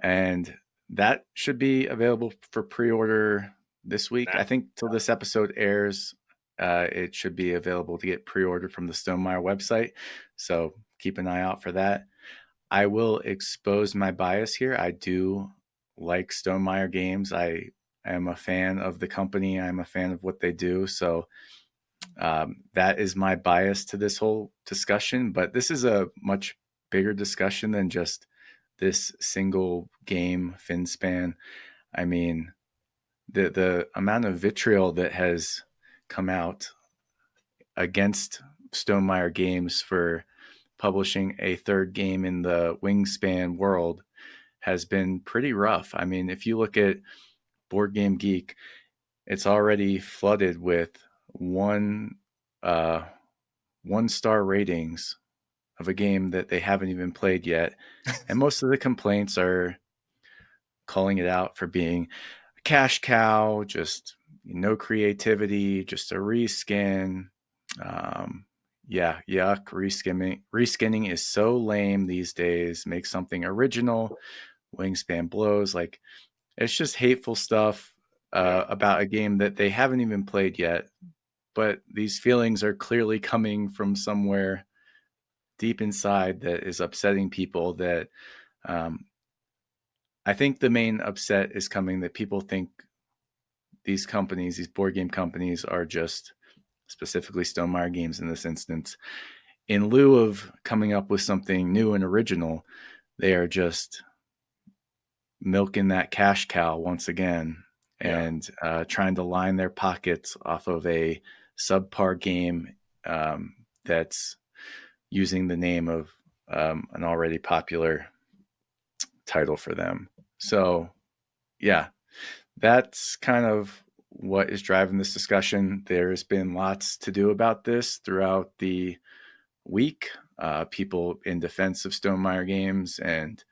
And that should be available for pre-order this week. Nah. I think till this episode airs, it should be available to get pre-ordered from the Stonemaier website. So keep an eye out for that. I will expose my bias here. I do like Stonemaier games. I am a fan of the company. I'm a fan of what they do. So that is my bias to this whole discussion. But this is a much bigger discussion than just this single game Finspan. I mean, the amount of vitriol that has come out against Stonemaier Games for publishing a third game in the Wingspan world has been pretty rough. I mean, if you look at Board Game Geek, it's already flooded with one star ratings of a game that they haven't even played yet. And most of the complaints are calling it out for being a cash cow, just no creativity, just a reskin. Yeah, yuck. Reskinning is so lame these days. Make something original. Wingspan blows. Like, it's just hateful stuff about a game that they haven't even played yet. But these feelings are clearly coming from somewhere deep inside that is upsetting people. That I think the main upset is coming that people think these companies, these board game companies, are just, specifically Stonemaier Games in this instance, in lieu of coming up with something new and original, they are just milking that cash cow once again and trying to line their pockets off of a subpar game that's using the name of an already popular title for them. So, yeah, that's kind of what is driving this discussion. There's been lots to do about this throughout the week. People in defense of Stonemaier Games, and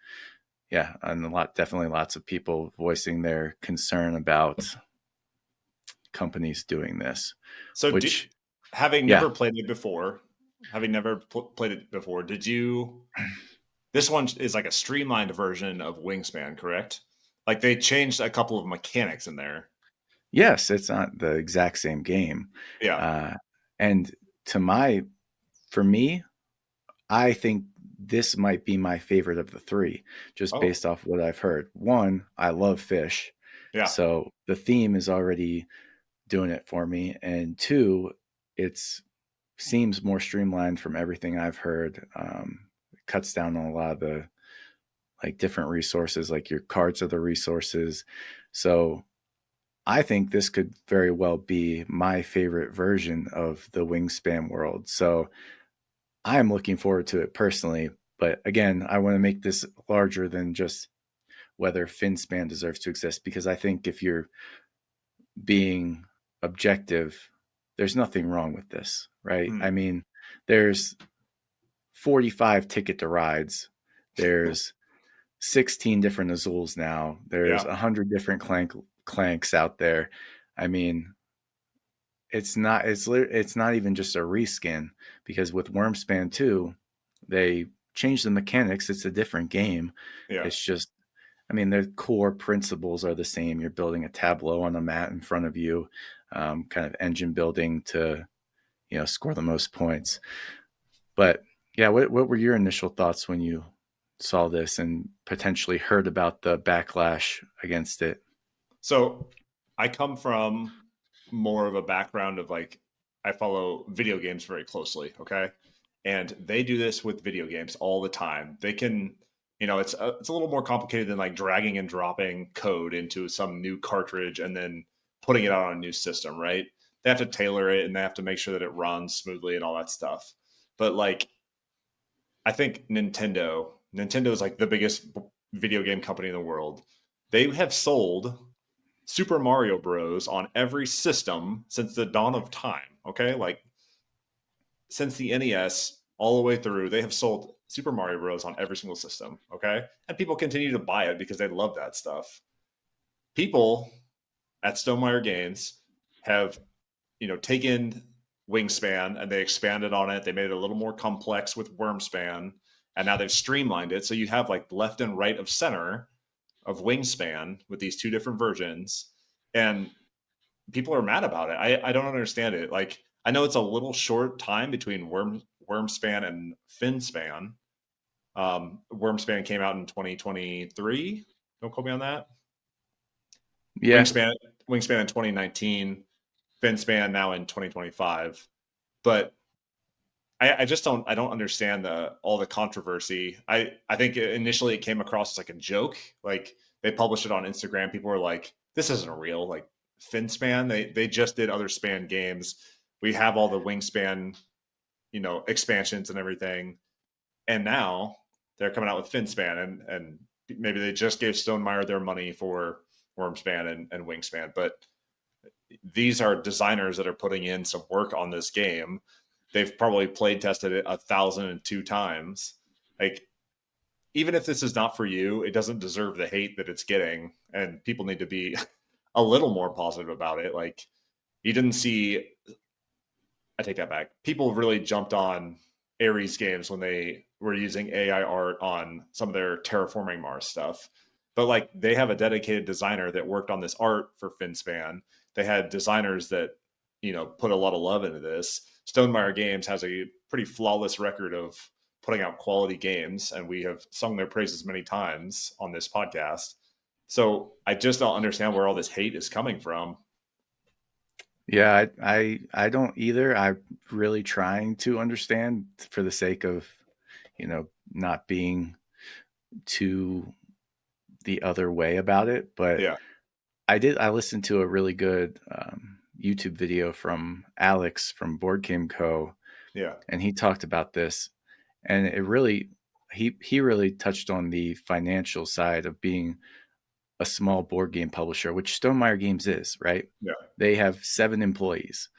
definitely lots of people voicing their concern about companies doing this. So, having yeah, never played it before, did you? This one is like a streamlined version of Wingspan, correct? Like they changed a couple of mechanics in there. yes, it's not the exact same game. Yeah. And for me, I think this might be my favorite of the three, just Oh, based off what I've heard. One, I love fish. yeah. So the theme is already doing it for me. And two, it seems more streamlined from everything I've heard. It cuts down on a lot of the different resources, like your cards are the resources. So I think this could very well be my favorite version of the Wingspan world. So I'm looking forward to it personally. But again, I want to make this larger than just whether Finspan deserves to exist, because I think if you're being objective, there's nothing wrong with this, right? I mean, there's 45 Ticket to Rides. There's 16 different Azules now. There's 100 different clanks out there. I mean, it's not even just a reskin, because with Wormspan 2, they changed the mechanics. It's a different game. Yeah. It's just, I mean, the core principles are the same. You're building a tableau on a mat in front of you, kind of engine building to, score the most points. But yeah, what were your initial thoughts when you saw this and potentially heard about the backlash against it? So I come from more of a background of like I follow video games very closely, okay? And they do this with video games all the time. They can, it's a little more complicated than like dragging and dropping code into some new cartridge and then putting it out on a new system, right? They have to tailor it and they have to make sure that it runs smoothly and all that stuff. But like I think Nintendo is like the biggest video game company in the world. They have sold Super Mario Bros. On every system since the dawn of time. Okay, like since the NES all the way through, they have sold Super Mario Bros. On every single system. Okay, and people continue to buy it because they love that stuff. People at Stonemaier Games have taken Wingspan and they expanded on it. They made it a little more complex with Wormspan, and now they've streamlined it so you have like left and right of center of Wingspan with these two different versions, and people are mad about it. I don't understand it. Like I know it's a little short time between Wormspan and Finspan. Wormspan came out in 2023. Don't quote me on that. Yeah. Wingspan Wingspan in 2019. Finspan now in 2025. But I just don't understand all the controversy. I think initially it came across as like a joke. Like they published it on Instagram. People were like, "This isn't real." Like Finspan, they just did other span games. We have all the Wingspan, expansions and everything, and now they're coming out with Finspan, and maybe they just gave Stonemaier their money for Wormspan and Wingspan, but these are designers that are putting in some work on this game. They've probably played tested it 1,002 times. Like, even if this is not for you, it doesn't deserve the hate that it's getting, and people need to be a little more positive about it. Like, you didn't see. I take that back. People really jumped on Ares games when they were using AI art on some of their terraforming Mars stuff. But like they have a dedicated designer that worked on this art for Finspan. They had designers that, put a lot of love into this. Stonemaier Games has a pretty flawless record of putting out quality games, and we have sung their praises many times on this podcast. So I just don't understand where all this hate is coming from. Yeah, I don't either. I'm really trying to understand for the sake of, not being too the other way about it. But Yeah, I listened to a really good YouTube video from Alex from Board Game Co. yeah, And he talked about this, and it really he really touched on the financial side of being a small board game publisher, which Stonemaier Games is, right? yeah, They have 7 employees,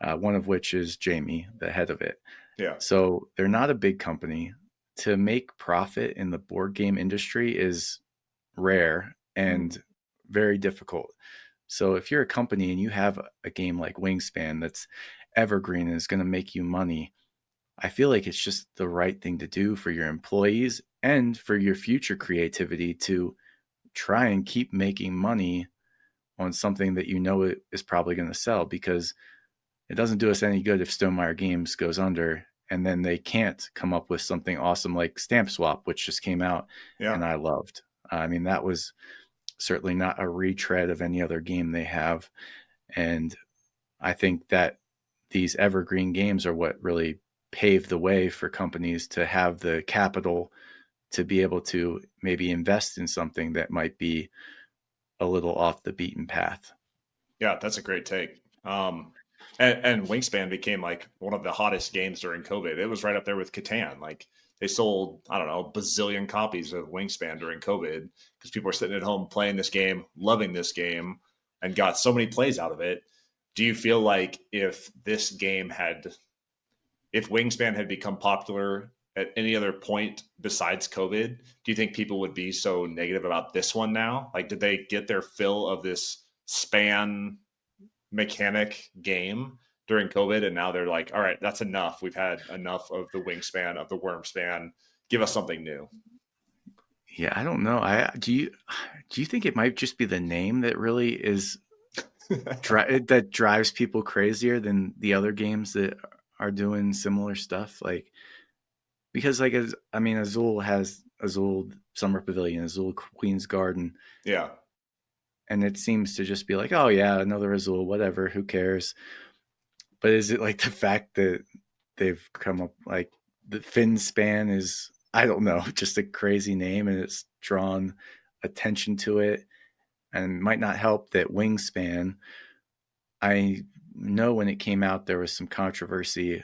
one of which is Jamie, the head of it. yeah. So they're not a big company. To make profit in the board game industry is rare Mm, and very difficult. So if you're a company and you have a game like Wingspan that's evergreen and is going to make you money, I feel like it's just the right thing to do for your employees and for your future creativity to try and keep making money on something that it is probably going to sell, because it doesn't do us any good if Stonemaier Games goes under and then they can't come up with something awesome like Stamp Swap, which just came out yeah. and I loved. I mean, that was certainly not a retread of any other game they have. And I think that these evergreen games are what really pave the way for companies to have the capital to be able to maybe invest in something that might be a little off the beaten path. Yeah, that's a great take. And Wingspan became like one of the hottest games during COVID. It was right up there with Catan. Like they sold, I don't know, bazillion copies of Wingspan during COVID because people were sitting at home playing this game, loving this game, and got so many plays out of it. Do you feel like if Wingspan had become popular at any other point besides COVID, do you think people would be so negative about this one now? Like, did they get their fill of this span mechanic game during COVID, and now they're like, all right, that's enough. We've had enough of the Wingspan, of the Wormspan. Give us something new. Yeah, I don't know. I do you think it might just be the name that really is that drives people crazier than the other games that are doing similar stuff? Like, because like Azul has Azul Summer Pavilion, Azul Queen's Garden, Yeah, and it seems to just be like, oh yeah, another Azul, whatever, who cares? But is it like the fact that they've come up like the Finspan is, I don't know, just a crazy name and it's drawn attention to it, and might not help that Wingspan, I know when it came out there was some controversy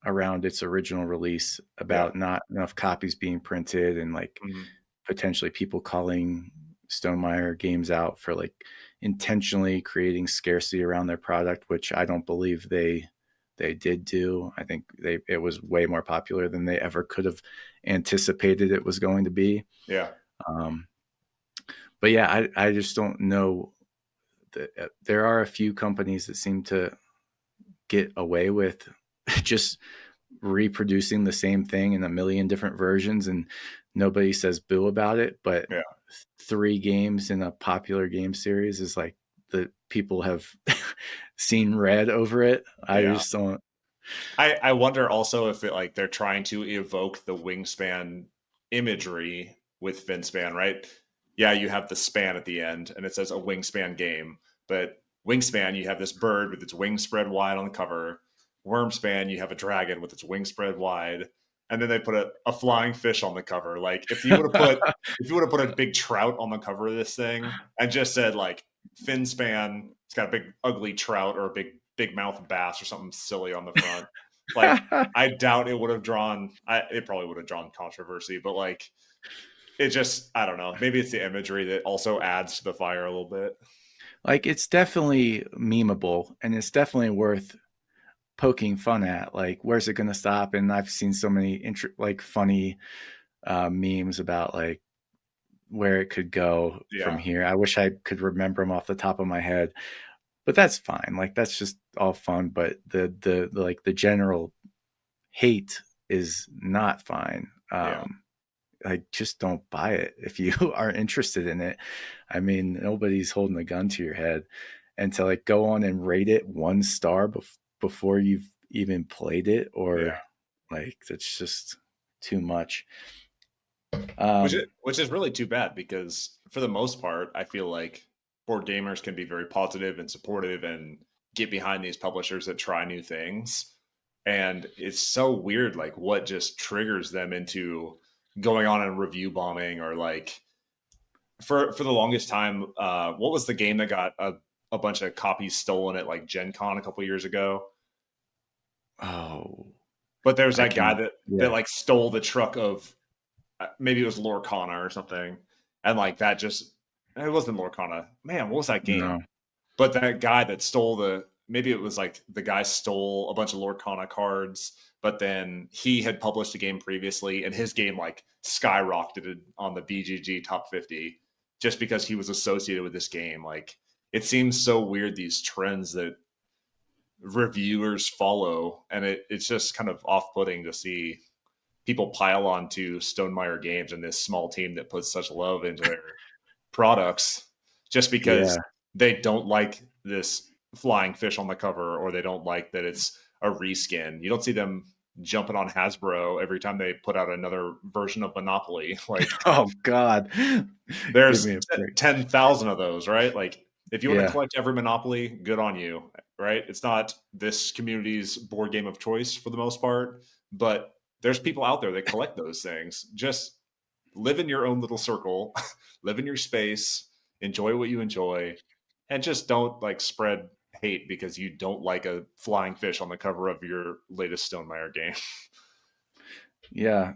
around its original release yeah, about not enough copies being printed and like mhm, potentially people calling Stonemaier games out for like intentionally creating scarcity around their product, which I don't believe they did do. I think it was way more popular than they ever could have anticipated it was going to be. Yeah. Um, but yeah, I just don't know. There are a few companies that seem to get away with just reproducing the same thing in a million different versions and nobody says boo about it. But Yeah. 3 games in a popular game series is like the people have seen red over it. I Yeah. just don't. I wonder also if like they're trying to evoke the Wingspan imagery with Finspan, right? Yeah, you have the span at the end and it says a Wingspan game, but Wingspan, you have this bird with its wings spread wide on the cover. Wormspan, you have a dragon with its wings spread wide, and then they put a flying fish on the cover. Like if you would have put a big trout on the cover of this thing and just said like Finspan, it's got a big ugly trout or a big mouth bass or something silly on the front. Like I doubt it would have drawn. It probably would have drawn controversy, but like it just I don't know. Maybe it's the imagery that also adds to the fire a little bit. Like it's definitely memeable and it's definitely worth poking fun at. Like where's it going to stop? And I've seen so many like funny memes about like where it could go from Yeah, here. I wish I could remember them off the top of my head, but that's fine. Like that's just all fun. But the like the general hate is not fine. yeah, Like just don't buy it if you are interested in it. I mean, nobody's holding a gun to your head, and to like go on and rate it 1 star before you've even played it, or yeah. like that's just too much. Which is really too bad because for the most part, I feel like board gamers can be very positive and supportive and get behind these publishers that try new things. And it's so weird, like what just triggers them into going on and review bombing or like for the longest time, what was the game that got a bunch of copies stolen at like Gen Con a couple years ago? Oh, But there's I that guy can. that Yeah. like stole the truck of maybe it was Lorcana or something, and like that just it wasn't Lorcana. Man, what was that game? No. But that guy that stole the maybe it was like the guy stole a bunch of Lorcana cards, but then he had published a game previously, and his game like skyrocketed on the BGG top 50 just because he was associated with this game. Like it seems so weird these trends that reviewers follow, and it's just kind of off putting to see people pile on to Stonemaier Games and this small team that puts such love into their products just because Yeah. they don't like this flying fish on the cover or they don't like that it's a reskin. You don't see them jumping on Hasbro every time they put out another version of Monopoly. Like Oh God. Give there's me a break. 10,000 of those, right? Like if you want to Yeah. collect every Monopoly, good on you, right? It's not this community's board game of choice for the most part, but there's people out there that collect those things. Just live in your own little circle, live in your space, enjoy what you enjoy, and just don't like spread hate because you don't like a flying fish on the cover of your latest Stonemaier game. Yeah.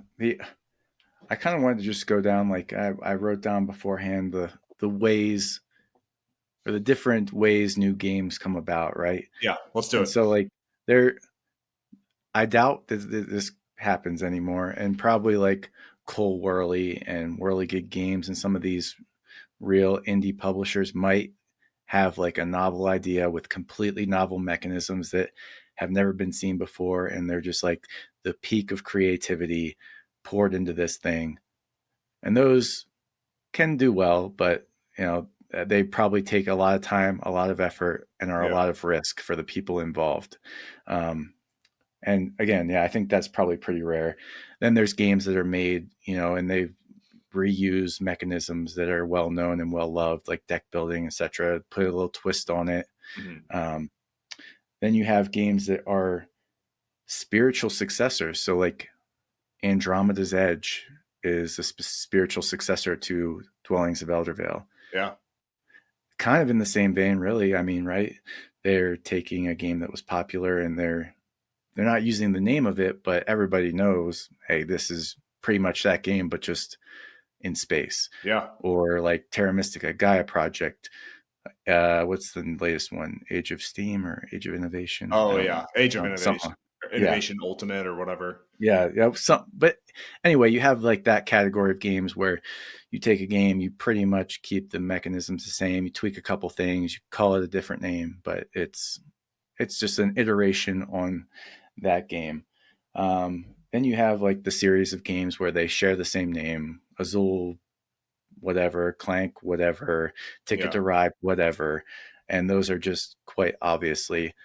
I kind of wanted to just go down like I wrote down beforehand the ways or the different ways new games come about, right? Yeah, let's do And it. so like there, I doubt this happens anymore, and probably like Cole Whirly and Whirligig Games and some of these real indie publishers might have like a novel idea with completely novel mechanisms that have never been seen before, and they're just like the peak of creativity poured into this thing, and those can do well, but you know they probably take a lot of time, a lot of effort, and are a Yeah. lot of risk for the people involved. Um, and again, yeah, I think that's probably pretty rare. Then there's games that are made, you know, and they reuse mechanisms that are well known and well loved, like deck building, etc. Put a little twist on it. Mhm. Um, then you have games that are spiritual successors. So like Andromeda's Edge is a spiritual successor to Dwellings of Eldervale. Yeah. Kind of in the same vein, really. I mean, right? They're taking a game that was popular and they're not using the name of it, but everybody knows, hey, this is pretty much that game, but just in space, Yeah. or like Terra Mystica, Gaia Project. What's the latest one? Age of Steam or Age of Innovation? I Oh don't yeah, know. Age of Innovation, Something. Yeah, Innovation Ultimate or whatever. yeah, yeah. Some, but anyway, you have like that category of games where you take a game, you pretty much keep the mechanisms the same. You tweak a couple things, you call it a different name, but it's just an iteration on that game. Then you have like the series of games where they share the same name, Azul, whatever, Clank, whatever, Ticket Yeah. to Ride, whatever, and those are just quite obviously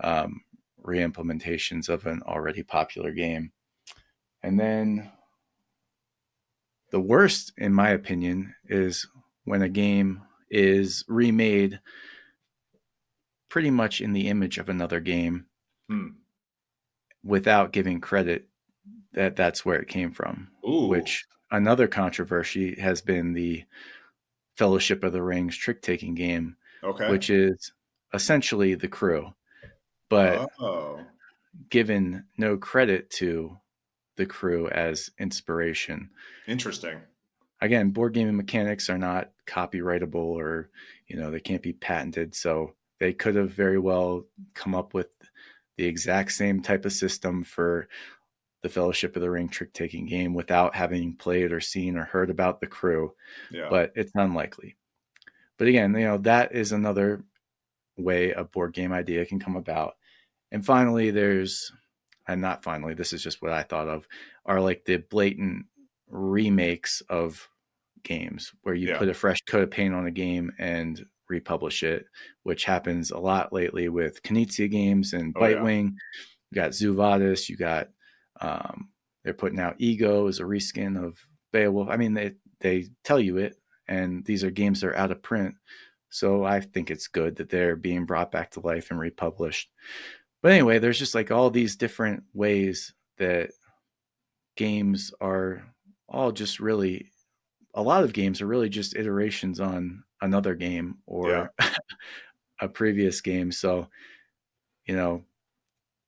um, re-implementations of an already popular game. And then the worst, in my opinion, is when a game is remade pretty much in the image of another game Hmm. without giving credit that that's where it came from. Ooh. Which another controversy has been the Fellowship of the Rings trick taking game, Okay. which is essentially The Crew, but Oh. given no credit to The Crew as inspiration. Interesting. Again, board gaming mechanics are not copyrightable, or they can't be patented, so they could have very well come up with the exact same type of system for the Fellowship of the Ring trick taking game without having played or seen or heard about The Crew, Yeah. but it's unlikely. But again, that is another way a board game idea can come about. And finally, and not finally, this is just what I thought of, are like the blatant remakes of games where you Yeah. put a fresh coat of paint on a game and republish it, which happens a lot lately with Knizia games and Oh yeah. Bitewing. You got Zuvadis, you got um, they're putting out Ego as a reskin of Beowulf. I mean, they tell you it, and these are games that are out of print. So I think it's good that they're being brought back to life and republished. But anyway, there's just like all these different ways that games are all just really, a lot of games are really just iterations on another game Yeah. or a previous game. So, you know,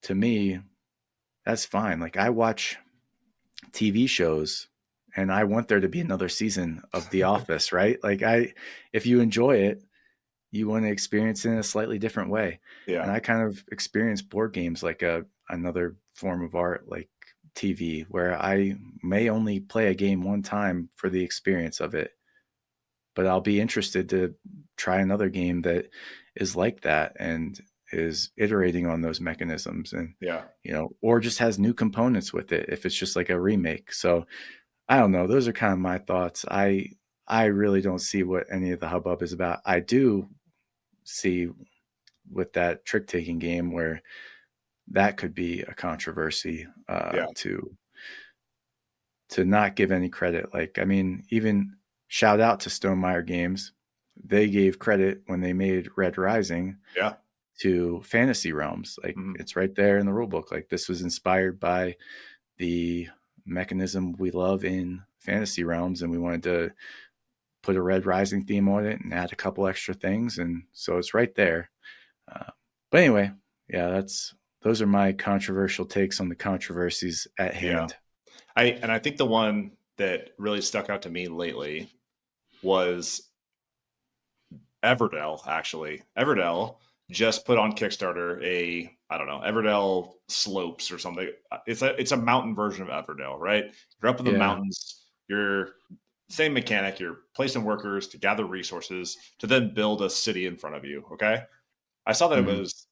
to me, that's fine. Like I watch TV shows and I want there to be another season of The Office, right? If you enjoy it, you want to experience it in a slightly different way. And Yeah. I kind of experience board games like another form of art, like TV, where I may only play a game one time for the experience of it, but I'll be interested to try another game that is like that and is iterating on those mechanisms, and Yeah. or just has new components with it if it's just like a remake. So I don't know, those are kind of my thoughts. I really don't see what any of the hubbub is about. I do see with that trick taking game where that could be a controversy, Yeah. to not give any credit. Like, I mean, even shout out to Stonemaier Games. They gave credit when they made Red Rising Yeah. to Fantasy Realms. Like, Mhm. it's right there in the rule book. Like, this was inspired by the mechanism we love in Fantasy Realms, and we wanted to put a Red Rising theme on it and add a couple extra things. And so it's right there. Uh, but anyway, yeah, those are my controversial takes on the controversies at Yeah. hand. I think the one that really stuck out to me lately was Everdell. Actually, Everdell just put on Kickstarter I don't know, Everdell Slopes or something. It's a mountain version of Everdell, right? You're up in the Yeah. mountains. You're same mechanic. You're placing workers to gather resources to then build a city in front of you. Okay. I saw that it Mm-hmm. was,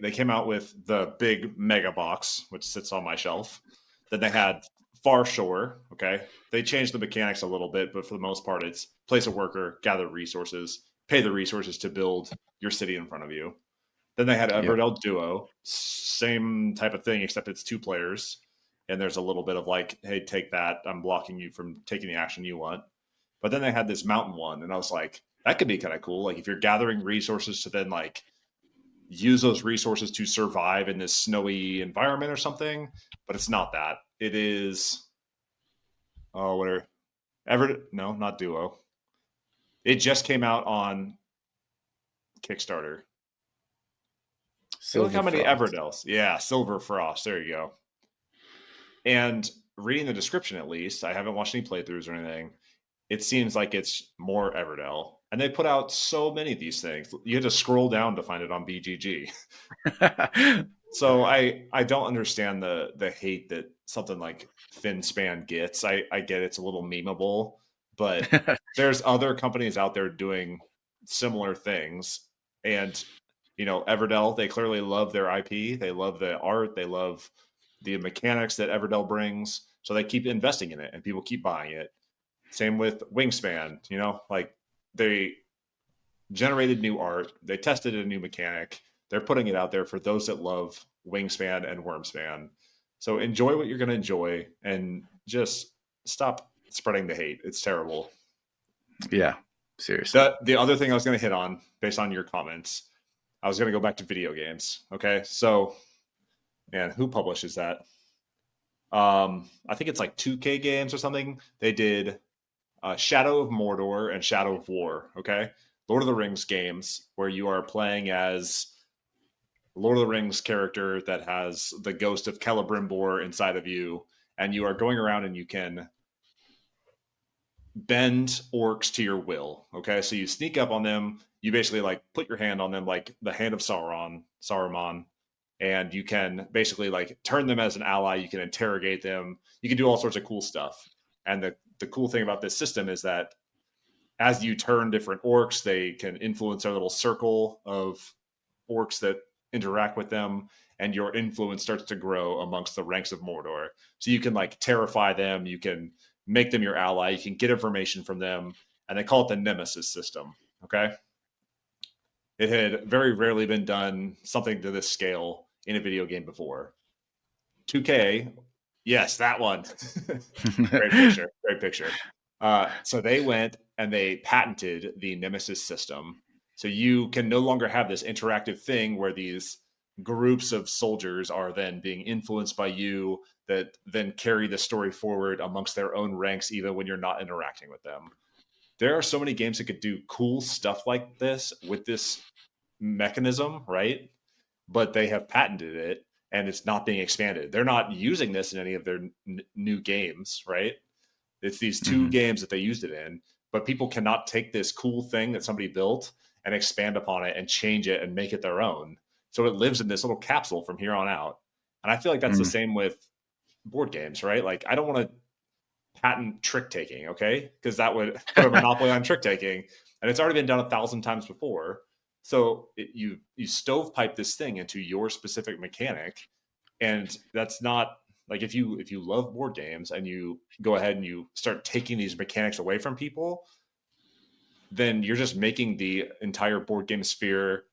they came out with the big mega box, which sits on my shelf. Then they had Far Shore. Okay. They changed the mechanics a little bit, but for the most part, it's place a worker, gather resources, pay the resources to build your city in front of you. Then they had Yep. Everdell Duo, same type of thing, except it's two players. And there's a little bit of like, hey, take that. I'm blocking you from taking the action you want. But then they had this mountain one, and I was like, that could be kind of cool. Like if you're gathering resources to then like use those resources to survive in this snowy environment or something. But it's not that. It is what are no, not Duo. It just came out on Kickstarter. Hey, look how Silver many Frost. Everdells. Yeah, Silver Frost. There you go. And reading the description, at least, I haven't watched any playthroughs or anything. It seems like it's more Everdell. And they put out so many of these things. You had to scroll down to find it on BGG. So I don't understand the hate that something like Finspan gets. I get it's a little memeable, but there's other companies out there doing similar things. And Everdell, they clearly love their IP, they love the art, they love the mechanics that Everdell brings, so they keep investing in it and people keep buying it. Same with Wingspan, like they generated new art, they tested a new mechanic, they're putting it out there for those that love Wingspan and Wormspan. So enjoy what you're going to enjoy and just stop spreading the hate. It's terrible. Yeah, seriously. The other thing I was going to hit on, based on your comments, I was going to go back to video games. Okay, so man, who publishes that? I think it's like 2K Games or something. They did Shadow of Mordor and Shadow of War. Okay, Lord of the Rings games where you are playing as Lord of the Rings character that has the ghost of Celebrimbor inside of you, and you are going around and you can bend orcs to your will. Okay, so you sneak up on them. You basically like put your hand on them, like the hand of Saruman, and you can basically like turn them as an ally. You can interrogate them. You can do all sorts of cool stuff. And the cool thing about this system is that as you turn different orcs, they can influence their little circle of orcs that interact with them, and your influence starts to grow amongst the ranks of Mordor. So you can like terrify them, you can make them your ally, you can get information from them, and they call it the Nemesis system. Okay. It had very rarely been done something to this scale in a video game before. 2K, yes, that one. Great picture. Great picture. So they went and they patented the Nemesis system. So you can no longer have this interactive thing where these groups of soldiers are then being influenced by you that then carry the story forward amongst their own ranks, even when you're not interacting with them. There are so many games that could do cool stuff like this with this mechanism, right? But they have patented it and it's not being expanded. They're not using this in any of their new games, right? It's these 2 games that they used it in, but people cannot take this cool thing that somebody built and expand upon it and change it and make it their own. So it lives in this little capsule from here on out. And I feel like that's the same with board games, right? Like I don't want to patent trick taking, okay? Because that would put a monopoly on trick taking, and it's already been done 1,000 times before. So you stovepipe this thing into your specific mechanic, and that's not like if you love board games and you go ahead and you start taking these mechanics away from people, then you're just making the entire board game sphere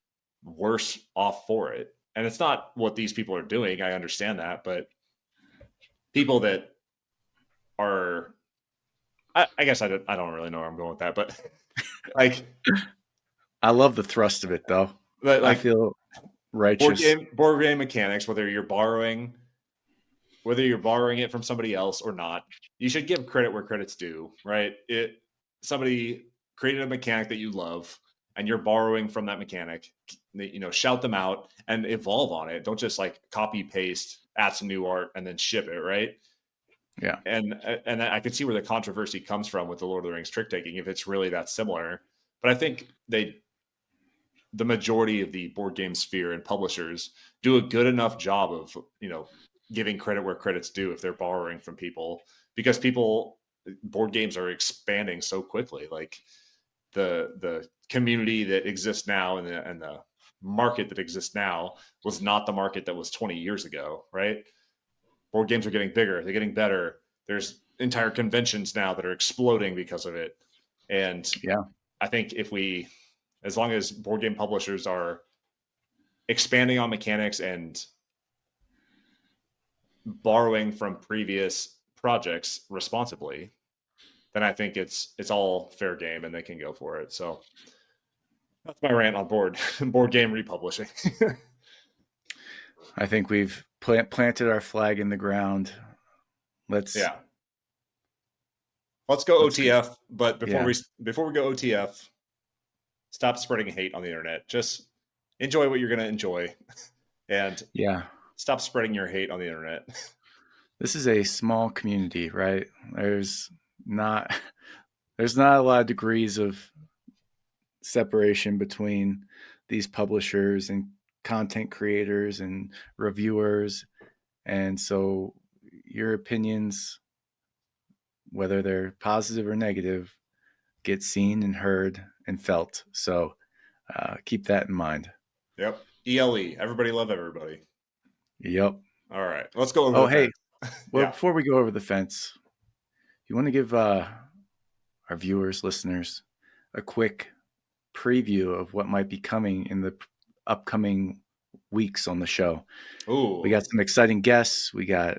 worse off for it. And it's not what these people are doing. I understand that, but people that are I guess I don't really know where I'm going with that, but like I love the thrust of it though. like I feel righteous. board game mechanics, whether you're borrowing it from somebody else or not, you should give credit where credit's due, right? Somebody created a mechanic that you love and you're borrowing from that mechanic, shout them out and evolve on it. Don't just like copy paste, add some new art and then ship it, right? Yeah. And I can see where the controversy comes from with the Lord of the Rings trick taking if it's really that similar. But I think the majority of the board game sphere and publishers do a good enough job of giving credit where credit's due if they're borrowing from people, because board games are expanding so quickly. Like the community that exists now and the market that exists now was not the market that was 20 years ago, right? Board games are getting bigger, they're getting better. There's entire conventions now that are exploding because of it. And yeah, I think as long as board game publishers are expanding on mechanics and borrowing from previous projects responsibly, then I think it's all fair game and they can go for it. So that's my rant on board game republishing. I think we've planted our flag in the ground. Let's go OTF. But before we go OTF, stop spreading hate on the internet. Just enjoy what you're going to enjoy, and yeah, stop spreading your hate on the internet. this is a small community, right? Not there's not a lot of degrees of separation between these publishers and content creators and reviewers. And so your opinions, whether they're positive or negative, get seen and heard and felt. So keep that in mind. Yep. ELE. Everybody love everybody. Yep. All right. Let's go over Oh, the hey, fence. well, Yeah. before we go over the fence, you want to give our viewers, listeners, a quick preview of what might be coming in the upcoming weeks on the show. We Ooh. got some exciting guests. We got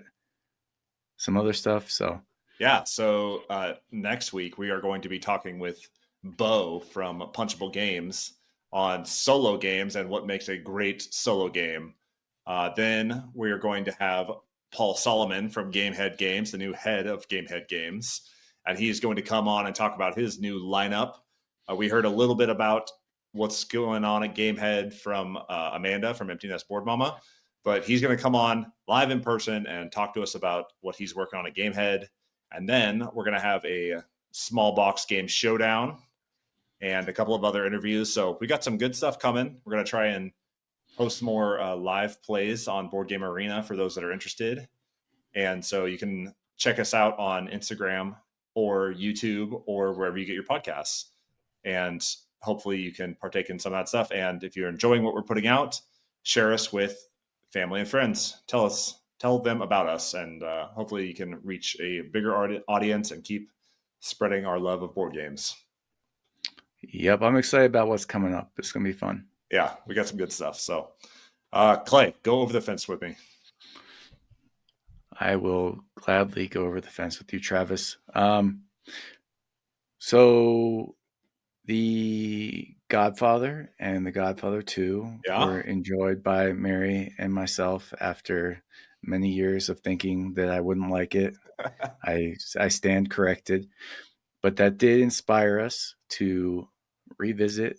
some other stuff. So Yeah. So next week we are going to be talking with Bo from Punchable Games on solo games and what makes a great solo game. Then we are going to have Paul Solomon from Gamehead Games, the new head of Gamehead Games, and he's going to come on and talk about his new lineup. We heard a little bit about what's going on at Gamehead from Amanda from Empty Nest Board Mama, but he's going to come on live in person and talk to us about what he's working on at Gamehead. And then we're going to have a small box game showdown and a couple of other interviews. So we got some good stuff coming. We're going to try and post more live plays on Board Game Arena for those that are interested. And so you can check us out on Instagram or YouTube or wherever you get your podcasts. And hopefully you can partake in some of that stuff. And if you're enjoying what we're putting out, share us with family and friends. Tell them about us, and hopefully you can reach a bigger audience and keep spreading our love of board games. yep, I'm excited about what's coming up. It's going to be fun. Yeah, we got some good stuff. So, Clay, go over the fence with me. I will gladly go over the fence with you, Travis. So The Godfather and The Godfather 2 were Yeah. enjoyed by Mary and myself after many years of thinking that I wouldn't like it. I stand corrected. But that did inspire us to revisit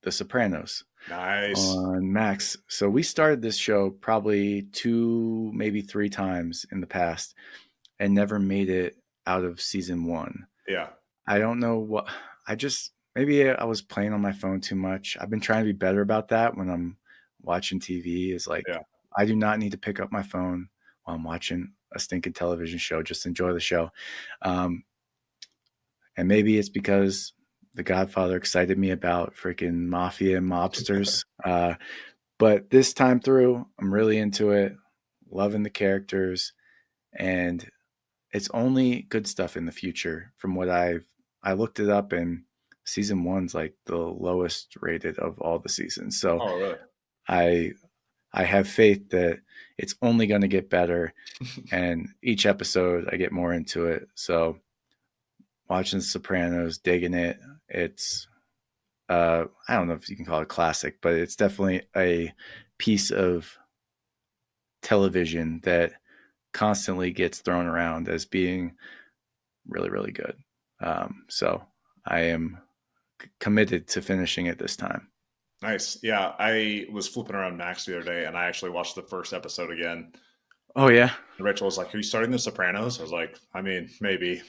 The Sopranos Nice. on Max. So we started this show probably 2, maybe 3 times in the past and never made it out of season 1. Yeah. I don't know what maybe I was playing on my phone too much. I've been trying to be better about that when I'm watching TV. Is like Yeah. I do not need to pick up my phone while I'm watching a stinking television show. Just enjoy the show. And maybe it's because The Godfather excited me about freaking mafia and mobsters. But this time through, I'm really into it, loving the characters, and it's only good stuff in the future from what I looked it up, and season 1's like the lowest rated of all the seasons. So Oh, really? I have faith that it's only going to get better, and each episode I get more into it. So watching The Sopranos, digging it. It's I don't know if you can call it a classic, but it's definitely a piece of television that constantly gets thrown around as being really, really good. So I am committed to finishing it this time. Nice. Yeah, I was flipping around Max the other day, and I actually watched the first episode again. Oh yeah. And Rachel was like, "Are you starting The Sopranos?" I was like, "I mean, maybe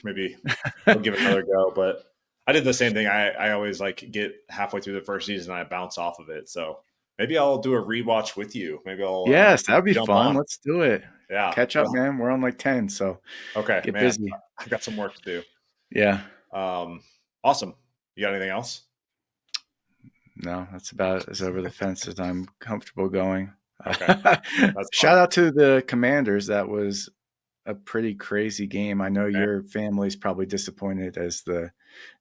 I'll give it another go." But I did the same thing. I always like get halfway through the first season and I bounce off of it. So maybe I'll do a rewatch with you. Maybe I'll Yes, that would be jump fun. on. Let's do it. Yeah. Catch up, man. We're on like 10, so Okay, get man. busy. I got some work to do. Yeah. Awesome. You got anything else? No, that's about as over the fence as I'm comfortable going. Okay, that's fine. Shout out to the Commanders. That was a pretty crazy game. I know Okay. your family's probably disappointed as the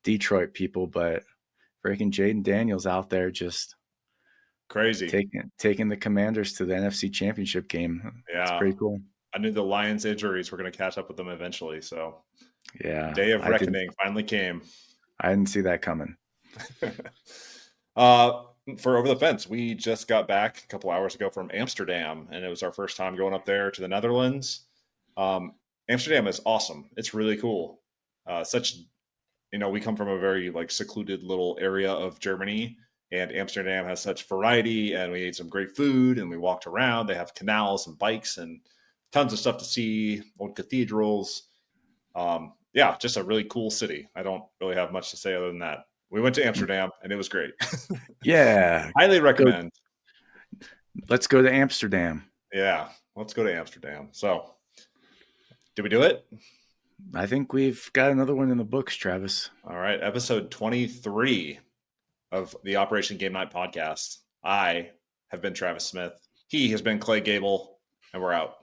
Detroit people, but freaking Jaden Daniels out there just Crazy. taking the Commanders to the NFC Championship game. It's Yeah. pretty cool. I knew the Lions' injuries were going to catch up with them eventually. So Yeah, day of reckoning finally came. I didn't see that coming. For Over the Fence, we just got back a couple hours ago from Amsterdam, and it was our first time going up there to the Netherlands. Amsterdam is awesome. It's really cool. We come from a very like secluded little area of Germany, and Amsterdam has such variety, and we ate some great food, and we walked around. They have canals and bikes, and tons of stuff to see, old cathedrals. Yeah, just a really cool city. I don't really have much to say other than that. We went to Amsterdam and it was great. Yeah. Highly recommend. Let's go to Amsterdam. Yeah, let's go to Amsterdam. So, did we do it? I think we've got another one in the books, Travis. All right, episode 23 of the Operation Game Night podcast. I have been Travis Smith. He has been Clay Gable, and we're out.